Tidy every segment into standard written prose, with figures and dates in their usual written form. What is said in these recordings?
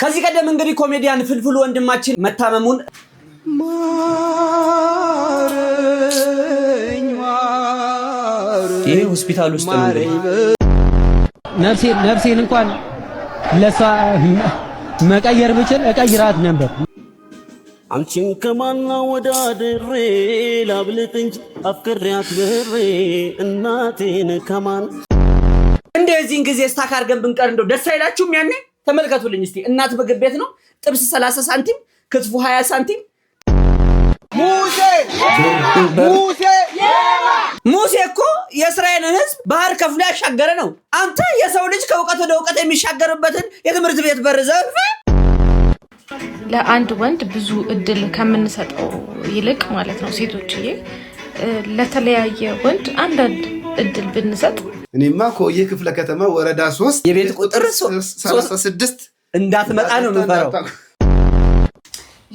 ከዚህ ቀደም እንግዲህ ኮሜዲያን ፍልፍሉ ወንድማችን መታመሙን ይሄ ሆስፒታል ውስጥ ነው። ነፍሴን እንኳን ለሷ መቀየር ብችል እቀይራት ነበር። አንቺን ከማና ወዳድሬ ላብልጥ እንጂ አፍቅሬያት ብሬ እናቴን ከማን እንደዚህን ጊዜ ስታክ አድርገን ብንቀር እንደው ደስ አይላችሁም? ያኔ ተመልከቱልኝ እስቲ። እናት ምግብ ቤት ነው፣ ጥብስ 30 ሳንቲም፣ ክትፎ 20 ሳንቲም። ሙሴ እኮ የእስራኤልን ሕዝብ ባህር ከፍሎ ያሻገረ ነው። አንተ የሰው ልጅ ከእውቀት ወደ እውቀት የሚሻገርበትን የትምህርት ቤት በር ዘርፈህ ለአንድ ወንድ ብዙ እድል ከምንሰጠው ይልቅ ማለት ነው ሴቶችዬ ለተለያየ ወንድ አንዳንድ እድል ብንሰጥ። እኔማ ኮዬ ክፍለ ከተማ ወረዳ 3 የቤት ቁጥር 36 እንዳትመጣ ነው የምፈራው።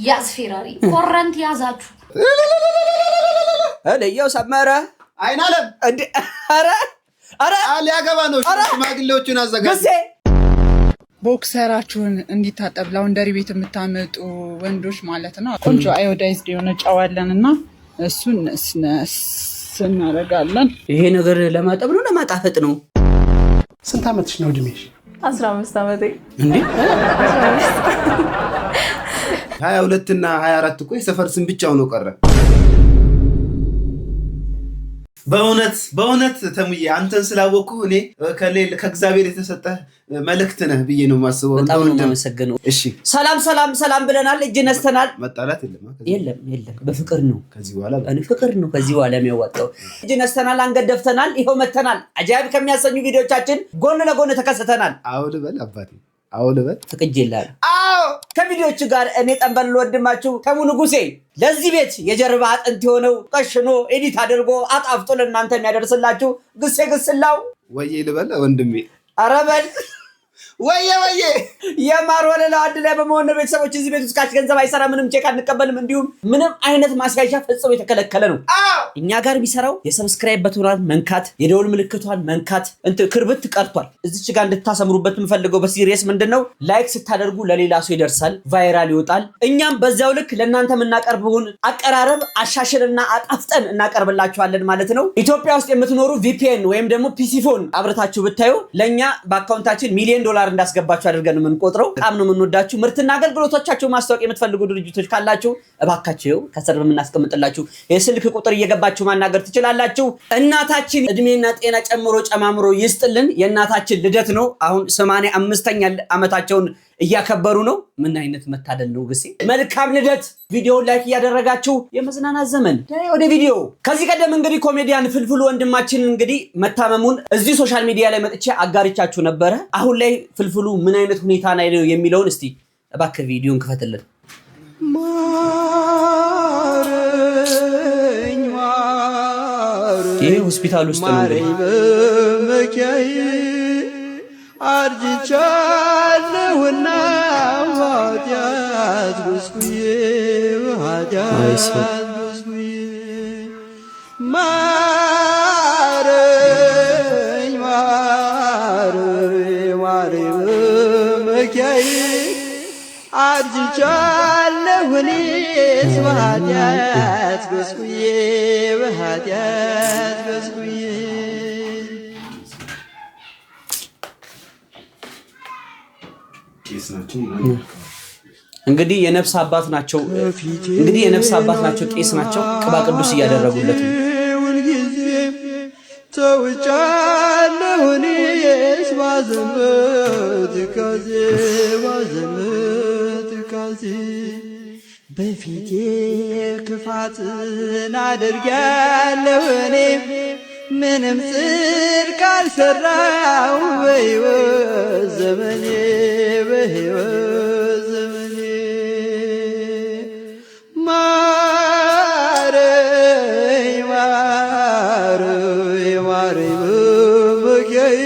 ያዝ ፌራሪ ኮረንት ያዛችሁ ለየው ሰመረ አይናለም እንዴ! አረ ሊያገባ ነው። ሽማግሌዎቹን አዘጋጅ። ቦክሰራችሁን እንዲታጠብ ላውንደሪ ቤት የምታመጡ ወንዶች ማለት ነው። ቆንጆ አዮዳይዝድ የሆነ ጨዋለንና እሱን ነስነስ እናደርጋለን። ይሄ ነገር ለማጠብ ነው ለማጣፈጥ ነው? ስንት አመትሽ ነው እድሜሽ? 15 አመቴ። እንዴ 22 እና 24 እኮ የሰፈር ስም ብቻው ነው ቀረ። በእውነት ተሙዬ አንተን ስላወኩ እኔ ከእግዚአብሔር የተሰጠ መልእክት ነህ ብዬ ነው ማስበው። በጣም ነው የማመሰግነው። እሺ ሰላም ብለናል፣ እጅ ነስተናል። መጣላት የለም በፍቅር ነው ከዚህ በኋላ ፍቅር ነው ከዚህ በኋላ የሚያዋጣው። እጅ ነስተናል፣ አንገት ደፍተናል፣ ይሄው መተናል። አጃይብ ከሚያሰኙ ቪዲዮቻችን ጎን ለጎን ተከስተናል። አውል በል አባቴ አውል በል ፍቅጄላል። ከቪዲዮቹ ጋር እኔ ጠንበል ወንድማችሁ ተሙ ንጉሴ ለዚህ ቤት የጀርባ አጥንት የሆነው ቀሽኖ ኤዲት አድርጎ አጣፍጦ ለእናንተ የሚያደርስላችሁ ግሴ ግስላው ወዬ ልበል ወንድሜ። ኧረ በል ወዬ የማር ወለላው አንድ ላይ በመሆን ነው። ቤተሰቦች እዚህ ቤት ውስጥ ካሽ ገንዘብ አይሰራ፣ ምንም ቼክ አንቀበልም፣ እንዲሁም ምንም አይነት ማስያዣ ፈጽሞ የተከለከለ ነው። እኛ ጋር የሚሰራው የሰብስክራይብ በትኗን መንካት፣ የደውል ምልክቷን መንካት ክርብት ቀርቷል። እዚች ጋር እንድታሰምሩበት የምፈልገው በሲሪየስ ምንድነው ላይክ ስታደርጉ ለሌላ ሰው ይደርሳል፣ ቫይራል ይወጣል። እኛም በዛው ልክ ለእናንተ የምናቀርበውን አቀራረብ አሻሽልና አጣፍጠን እናቀርብላችኋለን ማለት ነው። ኢትዮጵያ ውስጥ የምትኖሩ ቪፒኤን ወይም ደግሞ ፒሲፎን አብረታችሁ ብታዩ ለእኛ በአካውንታችን $1 ሚሊዮን እንዳስገባችሁ አድርገን የምንቆጥረው። በጣም ነው የምንወዳችሁ። ምርትና አገልግሎቶቻችሁ ማስታወቅ የምትፈልጉ ድርጅቶች ካላችሁ እባካችሁ ከስር በምናስቀምጥላችሁ የስልክ ቁጥር እየገባችሁ ማናገር ትችላላችሁ። እናታችን እድሜና ጤና ጨምሮ ይስጥልን። የእናታችን ልደት ነው። አሁን 85ኛ ዓመታቸውን እያከበሩ ነው። ምን አይነት መታደል ነው ግሴ። መልካም ልደት። ቪዲዮውን ላይክ እያደረጋችሁ የመዝናናት ዘመን ወደ ቪዲዮ። ከዚህ ቀደም እንግዲህ ኮሜዲያን ፍልፍሉ ወንድማችን እንግዲህ መታመሙን እዚህ ሶሻል ሚዲያ ላይ መጥቼ አጋርቻችሁ ነበረ። አሁን ላይ ፍልፍሉ ምን አይነት ሁኔታ ላይ ነው የሚለውን እስቲ እባክህ ቪዲዮን ክፈትልን። ይሄ ሆስፒታል ውስጥ ነው። አርጅቻለሁና ኃጢአት በዝኩዬ ማረኝ በመኪያዬ አርጅቻለሁ እኔስ በኃጢአት በዝኩዬ እንግዲህ የነፍስ አባት ናቸው። ቄስ ናቸው። ቅባ ቅዱስ እያደረጉለት ነው። ተውጫለሁ እኔስ ባዘንበት ካዜ በፊቴ ክፋትን አድርጋለሁ እኔ ምንም ጽድቅ አልሰራው በሕይወት ዘመኔ ማረኝ በመኪያዬ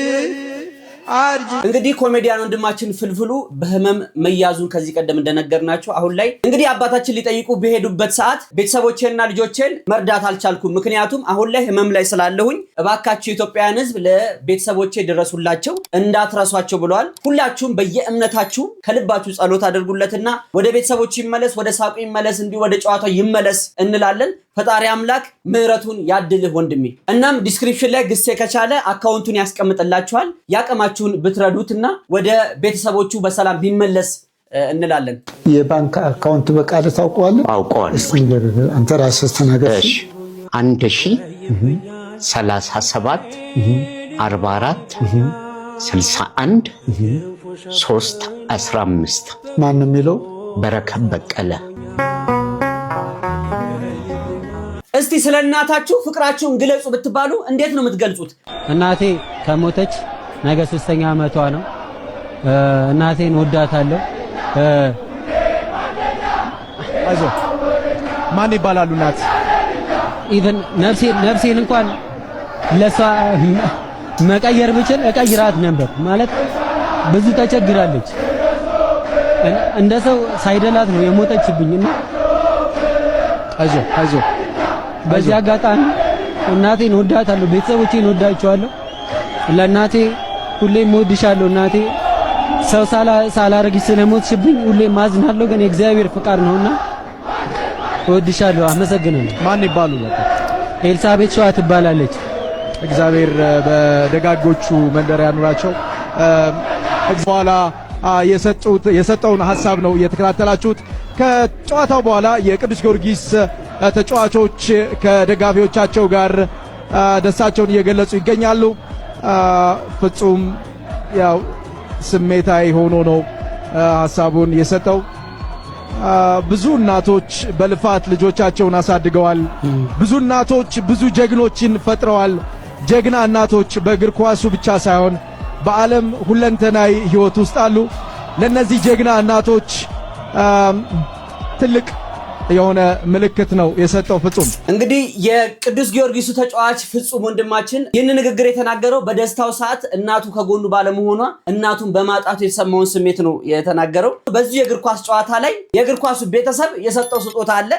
እንግዲህ ኮሜዲያን ወንድማችን ፍልፍሉ በህመም መያዙን ከዚህ ቀደም እንደነገርናችሁ አሁን ላይ እንግዲህ አባታችን ሊጠይቁ በሄዱበት ሰዓት ቤተሰቦቼና ልጆቼን መርዳት አልቻልኩም፣ ምክንያቱም አሁን ላይ ህመም ላይ ስላለሁኝ እባካችሁ የኢትዮጵያን ህዝብ ለቤተሰቦቼ ድረሱላቸው እንዳትረሷቸው ብለዋል። ሁላችሁም በየእምነታችሁ ከልባችሁ ጸሎት አድርጉለትና ወደ ቤተሰቦቹ ይመለስ፣ ወደ ሳቁ ይመለስ፣ እንዲሁ ወደ ጨዋታው ይመለስ እንላለን። ፈጣሪ አምላክ ምህረቱን ያድልህ ወንድሜ። እናም ዲስክሪፕሽን ላይ ግሴ ከቻለ አካውንቱን ያስቀምጥላችኋል። ያቀማችሁን ብትረዱትና ወደ ቤተሰቦቹ በሰላም ቢመለስ እንላለን። የባንክ አካውንት በቃል ታውቀዋለህ? አውቀዋለሁ። አንተ ራስህ ተናገር። 1037 44 61 315 ማን ነው የሚለው? በረከት በቀለ። እስቲ ስለ እናታችሁ ፍቅራችሁን ግለጹ ብትባሉ እንዴት ነው የምትገልጹት? እናቴ ከሞተች ነገ 3ኛ ዓመቷ ነው። እናቴን ወዳታለሁ። አይዞህ። ማን ይባላሉ እናት? ኢቭን ነፍሴን እንኳን ለሷ መቀየር ብችል እቀይራት ነበር። ማለት ብዙ ተቸግራለች። እንደ ሰው ሳይደላት ነው የሞተችብኝና አይዞህ። በዚህ አጋጣሚ እናቴን ወዳታለሁ፣ ቤተሰቦቼን ወዳቸዋለሁ። ለእናቴ ሁሌም ወድሻለሁ። እናቴ ሰው ሳላረግሽ ስለሞትሽብኝ ሁሌም ማዝናለሁ፣ ግን የእግዚአብሔር ፍቃድ ነውና ወድሻለሁ። አመሰግናለሁ። ማን ይባሉ? ኤልሳቤት ሸዋ ትባላለች። እግዚአብሔር በደጋጎቹ መንደር ያኑራቸው። በኋላ የሰጠውን ሐሳብ ነው የተከታተላችሁት። ከጨዋታው በኋላ የቅዱስ ጊዮርጊስ ተጫዋቾች ከደጋፊዎቻቸው ጋር ደስታቸውን እየገለጹ ይገኛሉ። ፍጹም ያው ስሜታዊ ሆኖ ነው ሐሳቡን የሰጠው። ብዙ እናቶች በልፋት ልጆቻቸውን አሳድገዋል። ብዙ እናቶች ብዙ ጀግኖችን ፈጥረዋል። ጀግና እናቶች በእግር ኳሱ ብቻ ሳይሆን በዓለም ሁለንተናዊ ሕይወት ውስጥ አሉ። ለነዚህ ጀግና እናቶች ትልቅ የሆነ ምልክት ነው የሰጠው ፍጹም። እንግዲህ የቅዱስ ጊዮርጊሱ ተጫዋች ፍጹም ወንድማችን ይህን ንግግር የተናገረው በደስታው ሰዓት እናቱ ከጎኑ ባለመሆኗ እናቱን በማጣቱ የተሰማውን ስሜት ነው የተናገረው። በዚህ የእግር ኳስ ጨዋታ ላይ የእግር ኳሱ ቤተሰብ የሰጠው ስጦታ አለ።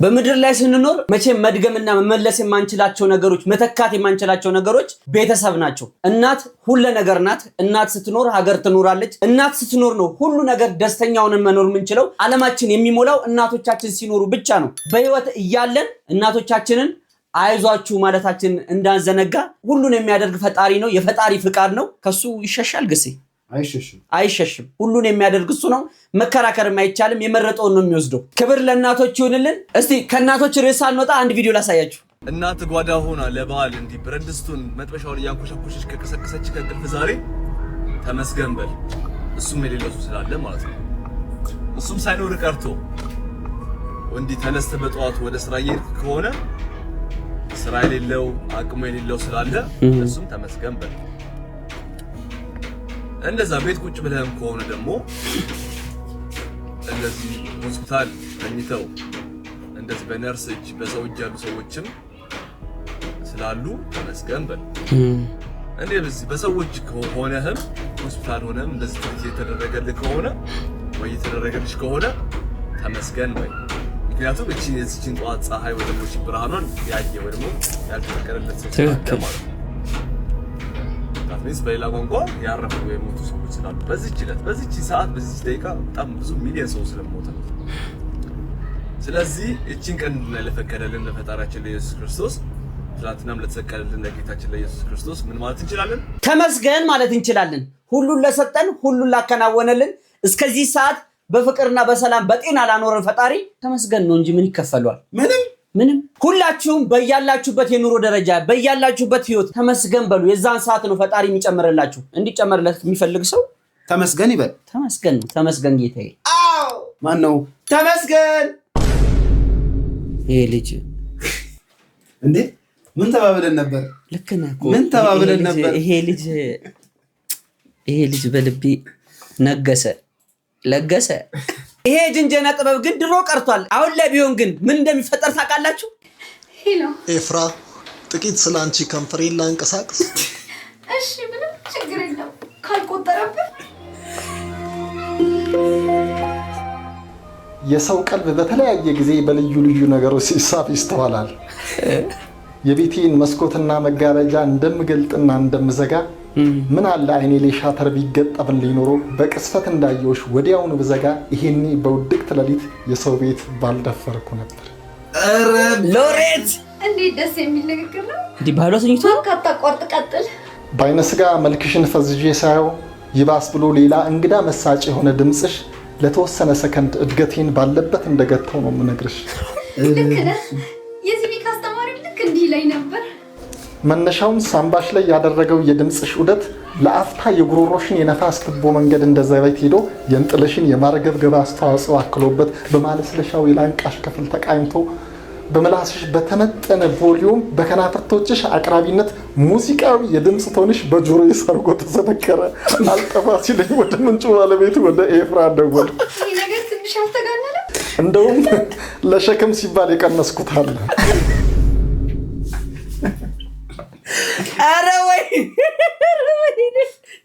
በምድር ላይ ስንኖር መቼም መድገምና መመለስ የማንችላቸው ነገሮች፣ መተካት የማንችላቸው ነገሮች ቤተሰብ ናቸው። እናት ሁሉ ነገር ናት። እናት ስትኖር ሀገር ትኖራለች። እናት ስትኖር ነው ሁሉ ነገር ደስተኛ ሆነን መኖር የምንችለው። ዓለማችን የሚሞላው እናቶቻችን ሲኖሩ ብቻ ነው። በህይወት እያለን እናቶቻችንን አይዟችሁ ማለታችን እንዳንዘነጋ። ሁሉን የሚያደርግ ፈጣሪ ነው። የፈጣሪ ፍቃድ ነው። ከሱ ይሸሻል ግሴ አይሸሽም። ሁሉን የሚያደርግ እሱ ነው። መከራከርም አይቻልም። የመረጠውን ነው የሚወስደው። ክብር ለእናቶች ይሁንልን። እስቲ ከእናቶች ርዕስ አንወጣ አንድ ቪዲዮ ላሳያችሁ። እናት ጓዳ ሆና ለበዓል እንዲህ ብረት ድስቱን መጥበሻውን እያንኮሻኮሸች ከቀሰቀሰች ከእንቅልፍ ዛሬ ተመስገን በል። እሱም የሌለው ስላለ ማለት ነው። እሱም ሳይኖር ቀርቶ እንዲህ ተነስተ በጠዋቱ ወደ ስራ እየሄድክ ከሆነ ስራ የሌለው አቅሙ የሌለው ስላለ እሱም ተመስገን በል። እንደዛ ቤት ቁጭ ብለህም ከሆነ ደግሞ እንደዚህ ሆስፒታል ተኝተው እንደዚህ በነርስ እጅ በሰው እጅ ያሉ ሰዎችም ስላሉ ተመስገን በል። እንዴ በሰዎች ከሆነህም ሆስፒታል ሆነህም እንደዚህ የተደረገልህ ከሆነ ወይ የተደረገልሽ ከሆነ ተመስገን በል። ምክንያቱም እቺን ጠዋት ፀሐይ ወይ ደግሞ ብርሃኗን ያየ ወይ ደግሞ ያልተፈቀደለት ሰው ማለት ነው። በሌላ ቋንቋ ያረፉ የሞቱ ሰዎች ስላሉ በዚህች ዕለት በዚህች ሰዓት በዚህች ደቂቃ በጣም ብዙ ሚሊዮን ሰው ስለሞተ፣ ስለዚህ እቺን ቀን ለፈቀደልን ለፈጣሪያችን ለኢየሱስ ክርስቶስ ትናንትናም ለተሰቀለልን ለጌታችን ለኢየሱስ ክርስቶስ ምን ማለት እንችላለን? ተመስገን ማለት እንችላለን። ሁሉን ለሰጠን፣ ሁሉን ላከናወነልን፣ እስከዚህ ሰዓት በፍቅርና በሰላም በጤና ላኖረን ፈጣሪ ተመስገን ነው እንጂ ምን ይከፈለዋል? ምንም ምንም። ሁላችሁም በያላችሁበት የኑሮ ደረጃ በያላችሁበት ህይወት ተመስገን በሉ። የዛን ሰዓት ነው ፈጣሪ የሚጨምርላችሁ። እንዲጨመርለት የሚፈልግ ሰው ተመስገን ይበል። ተመስገን ነው። ተመስገን ጌታዬ። አዎ ማን ነው ተመስገን? ይሄ ልጅ እንዴ ምን ተባብለን ነበር? ልክ ነህ እኮ ምን ተባብለን ነበር? ይሄ ልጅ በልቤ ነገሰ ለገሰ። ይሄ ጅንጀና ጥበብ ግን ድሮ ቀርቷል። አሁን ላይ ቢሆን ግን ምን እንደሚፈጠር ታውቃላችሁ? ሄሎ ኤፍራ፣ ጥቂት ስላንቺ ከንፈሬን ላንቀሳቅስ። እሺ ምንም ችግር የለም ካልቆጠረብህ። የሰው ቀልብ በተለያየ ጊዜ በልዩ ልዩ ነገሮች ሲሳብ ይስተዋላል። የቤቴን መስኮትና መጋረጃ እንደምገልጥና እንደምዘጋ ምን አለ አይኔ ላይ ሻተር ቢገጠምልኝ ኖሮ በቅስፈት እንዳየውሽ ወዲያውኑ ብዘጋ ይሄኔ በውድቅት ሌሊት የሰው ቤት ባልደፈርኩ ነበር። ኧረ ሎሬት እንዴት ደስ የሚል ንግግር ነው። እንዲህ ባሏ ተኝቶ ካታቋርጥ ቀጥል። በአይነ ስጋ መልክሽን ፈዝዤ ሳየው ይባስ ብሎ ሌላ እንግዳ መሳጭ የሆነ ድምፅሽ ለተወሰነ ሰከንድ እድገቴን ባለበት እንደገተው ነው የምነግርሽ። ልክ ነህ። የሲቪክ አስተማሪ ልክ እንዲህ ላይ ነበር። መነሻውን ሳምባሽ ላይ ያደረገው የድምፅሽ ዑደት ለአፍታ የጉሮሮሽን የነፋስ ትቦ መንገድ እንደ ዘይት ሄዶ የእንጥልሽን የማርገብገብ አስተዋጽኦ አክሎበት በማለስለሻው የላንቃሽ ክፍል ተቃኝቶ በመላስሽ በተመጠነ ቮሊዩም በከናፍርቶችሽ አቅራቢነት ሙዚቃዊ የድምፅ ቶንሽ በጆሮዬ ሰርጎ ተሰነከረ። አልጠፋ ሲለኝ ወደ ምንጩ ባለቤቱ ወደ ኤፍራ ደወልኩ። ይህ ነገር ትንሽ አልተጋነለም? እንደውም ለሸክም ሲባል የቀነስኩት አለ። ኧረ ወይ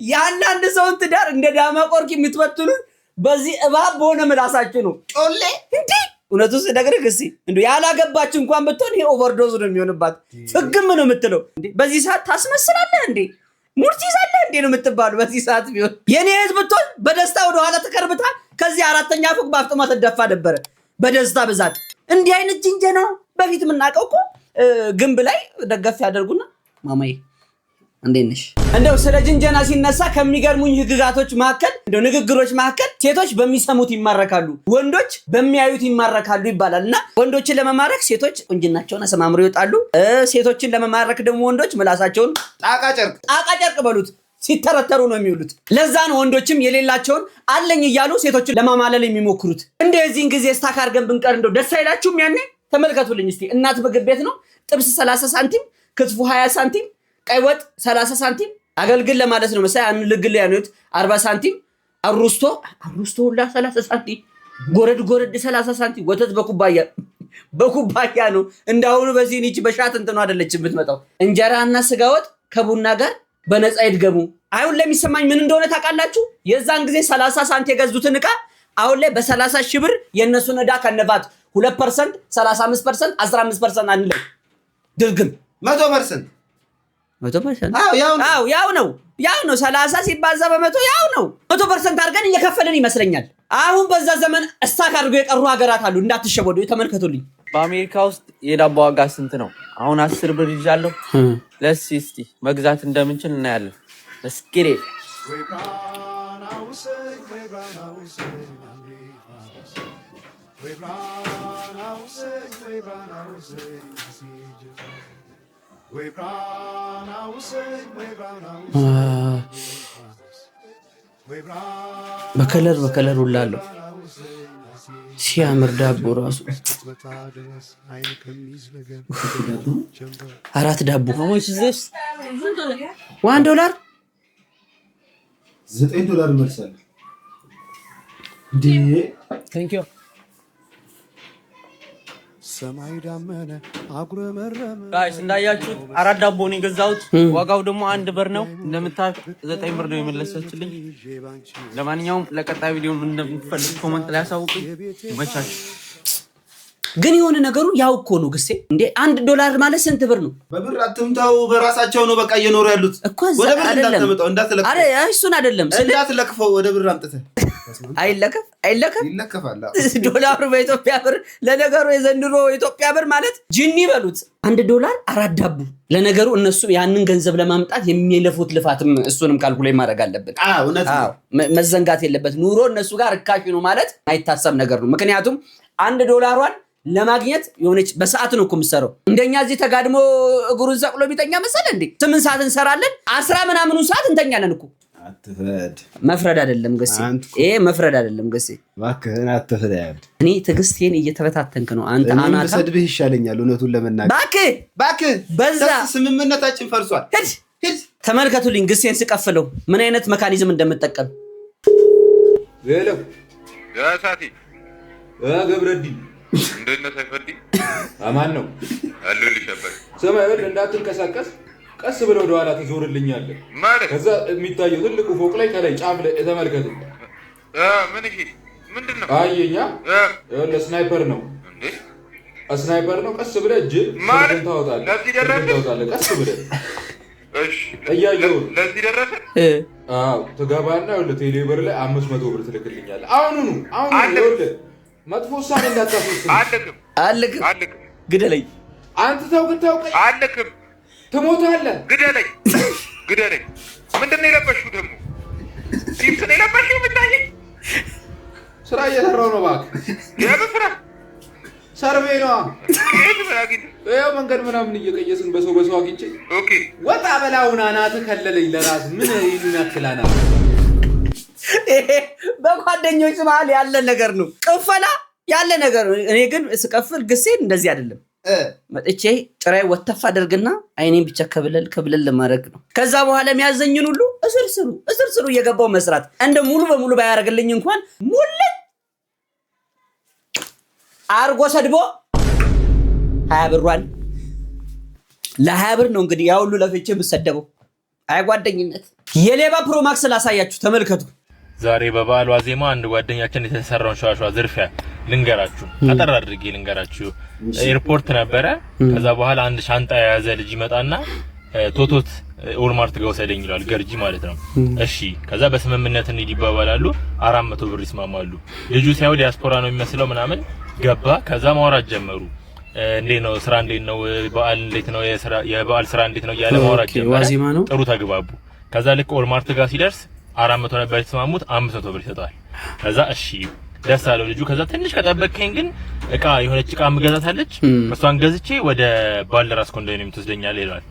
የአንዳንድ ሰውን ትዳር እንደ ዳማ ቆርቂ የምትበትኑት በዚህ እባብ በሆነ ምላሳችሁ ነው። ጮሌ እንዴ እውነቱን ስነግርህ እስኪ እንደው ያላገባችሁ እንኳን ብትሆን ይሄ ኦቨርዶዝ ነው የሚሆንባት። ፍግም ነው የምትለው። እንዴ በዚህ ሰዓት ታስመስላለህ እንዴ? ሙድ ትይዛለህ እንዴ ነው የምትባሉ በዚህ ሰዓት ቢሆን። የኔ ህዝብ ብትሆን በደስታ ወደ ኋላ ተከርብታ ከዚህ አራተኛ ፎቅ በአፍጥማ ትደፋ ነበረ በደስታ ብዛት። እንዲህ አይነት ጅንጀና በፊት የምናውቀው እኮ ግንብ ላይ ደገፍ ያደርጉና ማማዬ እንዴት ነሽ? እንደው ስለ ጅንጀና ሲነሳ ከሚገርሙኝ ህግጋቶች መካከል እንደው ንግግሮች መካከል ሴቶች በሚሰሙት ይማረካሉ፣ ወንዶች በሚያዩት ይማረካሉ ይባላልና ወንዶችን ለመማረክ ሴቶች ቁንጅናቸውን አሰማምሮ ይወጣሉ። ሴቶችን ለመማረክ ደግሞ ወንዶች ምላሳቸውን ጣቃ ጨርቅ በሉት ሲተረተሩ ነው የሚውሉት። ለዛ ነው ወንዶችም የሌላቸውን አለኝ እያሉ ሴቶችን ለማማለል የሚሞክሩት። እንደዚህን ጊዜ ስታክ አድርገን ብንቀር እንደው ደስ አይላችሁም? ያኔ ተመልከቱልኝ እስቲ። እናት ምግብ ቤት ነው ጥብስ 30 ሳንቲም፣ ክትፎ 20 ሳንቲም፣ ቀይ ወጥ 30 ሳንቲም፣ አገልግል ለማለት ነው መሳይ አንልግል ያኑት 40 ሳንቲም፣ አሩስቶ ሁላ 30 ሳንቲም፣ ጎረድ 30 ሳንቲም፣ ወተት በኩባያ ነው። እንዳሁኑ በዚህ ንጭ በሻት እንትኑ አይደለችም የምትመጣው። እንጀራና ስጋ ወጥ ከቡና ጋር በነፃ ይድገሙ። አሁን ለሚሰማኝ ምን እንደሆነ ታውቃላችሁ? የዛን ጊዜ 30 ሳንቲም የገዙትን ዕቃ አሁን ላይ በ30 ሺህ ብር የእነሱን ዕዳ ከነባት 2%፣ 35%፣ 15% አንለይ ድርግም 100%። ያው ነው 30 ሲባዛ በመቶ ያው ነው 100% አድርገን እየከፈልን ይመስለኛል። አሁን በዛ ዘመን እስታክ አድርገው የቀሩ ሀገራት አሉ። እንዳትሸወዱ ተመልከቱልኝ። በአሜሪካ ውስጥ የዳቦ ዋጋ ስንት ነው? አሁን 10 ብር ይዣለሁ። እስቲ መግዛት እንደምንችል እናያለን። እስኪሬ በከለር ሁላለሁ ሲያምር ዳቦ ራሱ 4 ዳቦ $1 $9 መልሳለ ሰማይ ዳመነ አጉረመረመ። ጋይስ እንዳያችሁት 4 ዳቦ ነው የገዛሁት። ዋጋው ደግሞ 1 ብር ነው። እንደምታውቁ 9 ብር ነው የመለሰችልኝ። ለማንኛውም ለቀጣይ ቪዲዮ ምን እንደምትፈልጉ ኮሜንት ላይ አሳውቁኝ። ይመቻችሁ። ግን የሆነ ነገሩ ያው እኮ ነው ግሴ እንዴ $1 ማለት ስንት ብር ነው? በብር አትምታው፣ በራሳቸው ነው በቃ እየኖሩ ያሉት። ወደ ብር እንዳትመጣው እንዳትለቅፈው። አረ እሱን አይደለም እንዳትለቅፈው፣ ወደ ብር አምጥተህ አይለከፋል። ዶላሩ በኢትዮጵያ ብር ለነገሩ የዘንድሮ ኢትዮጵያ ብር ማለት ጅኒ በሉት $1 4 ዳቦ። ለነገሩ እነሱ ያንን ገንዘብ ለማምጣት የሚለፉት ልፋትም እሱንም ካልኩሌት ማድረግ አለበት። መዘንጋት የለበት። ኑሮ እነሱ ጋር ርካሽ ነው ማለት አይታሰብ ነገር ነው። ምክንያቱም $1 ለማግኘት የሆነች በሰዓት ነው እኮ የምትሰራው። እንደኛ እዚህ ተጋድሞ እግሩን ሰቅሎ ቢተኛ መሰለ እንዴ? 8 ሰዓት እንሰራለን፣ 10 ምናምኑን ሰዓት እንተኛለን እኮ። አትፍረድ። መፍረድ አይደለም ገሴ፣ ይሄ መፍረድ አይደለም ገሴ። እባክህን አትፍረድ። እኔ ትዕግስቴን እየተበታተንክ ነው አንተ። አናታ ሰድብህ ይሻለኛል እውነቱን ለመናገር። እባክህ በዛ ስምምነታችን ፈርሷል። ሂድ ተመልከቱልኝ ግሴን ስቀፍለው ምን አይነት መካኒዝም እንደምጠቀም። ሄሎ ያሳቲ ገብረዲ እንደነ ሰይፈዲ አማን ነው አሉልሽ አባይ። ስማ ይወል እንዳትንቀሳቀስ ቀስ ብለው ወደ ኋላ ትዞርልኛለህ ማለት። ከዛ የሚታየው ትልቁ ፎቅ ላይ ከላይ ጫፍ ላይ ተመልከቱ። ምን እሺ ምንድነው? አየኛ ይኸውልህ ስናይፐር ነው እንዴ? ስናይፐር ነው። ቀስ ብለህ እጅ ማለት ታወጣለህ። ለዚህ ደረሰ። ቀስ ብለህ እሺ። እያየሁ ለዚህ ደረሰ። አዎ ትገባና ይኸውልህ ቴሌብር ላይ 500 ብር ትልክልኛለህ። አሁን ይኸውልህ መጥፎ ውሳኔ እንዳታስወስን። አልክም ግደለኝ። አንተ ተው ግን ታውቀኝ። አልክም ትሞታለህ። ግደለኝ። ምንድን ነው የለበሽው ደግሞ? ጂንስ ነው የለበሽው? ብታይ ስራ እየሰራሁ ነው። እባክህ የምን ስራ? ሰርቬይ ነዋ። ይኸው መንገድ ምናምን እየቀየስን በሰው አግኝቼ ወጣ በላውን አናትህ ከለለኝ። ለራስህ ምን ይናክላና በጓደኞች መሀል ያለ ነገር ነው። ቅፈላ ያለ ነገር ነው። እኔ ግን ስቀፍል ግሴን እንደዚህ አይደለም። መጥቼ ጭራይ ወተፍ አደርግና አይኔን ብቻ ከብለል ለማድረግ ነው። ከዛ በኋላ የሚያዘኝን ሁሉ እስር ስሩ እየገባው መስራት። እንደ ሙሉ በሙሉ ባያደርግልኝ እንኳን ሙሉ አርጎ ሰድቦ 20 ብሯን ለ20 ብር ነው እንግዲህ ያ ሁሉ ለፍቼ የምሰደበው። አይ ጓደኝነት። የሌባ ፕሮማክስ ላሳያችሁ ተመልከቱ። ዛሬ በበዓል ዋዜማ አንድ ጓደኛችን የተሰራውን ሸዋሸዋ ዝርፊያ ልንገራችሁ፣ አጠር አድርጌ ልንገራችሁ። ኤርፖርት ነበረ። ከዛ በኋላ አንድ ሻንጣ የያዘ ልጅ ይመጣና ቶቶት ኦልማርት ጋር ወሰደኝ ይላል፣ ገርጂ ማለት ነው። እሺ ከዛ በስምምነት እንሂድ ይባባላሉ። 400 ብር ይስማማሉ። ልጁ ሲያው ዲያስፖራ ነው የሚመስለው ምናምን ገባ። ከዛ ማውራት ጀመሩ። እንዴት ነው ስራ፣ እንዴት ነው በዓል፣ እንዴት ነው የበዓል ስራ እንዴት ነው እያለ ማውራት ጀመረ። ጥሩ ተግባቡ። ከዛ ልክ ኦልማርት ጋር ሲደርስ 400 ነበር የተስማሙት፣ 500 ብር ይሰጣል። ከዛ እሺ ደስ አለው ልጁ። ከዛ ትንሽ ከጠበቀኝ ግን እቃ የሆነች እቃ ምገዛታለች፣ እሷን ገዝቼ ወደ ባልደራስ ኮንዶሚኒየም ትወስደኛለህ ይላል።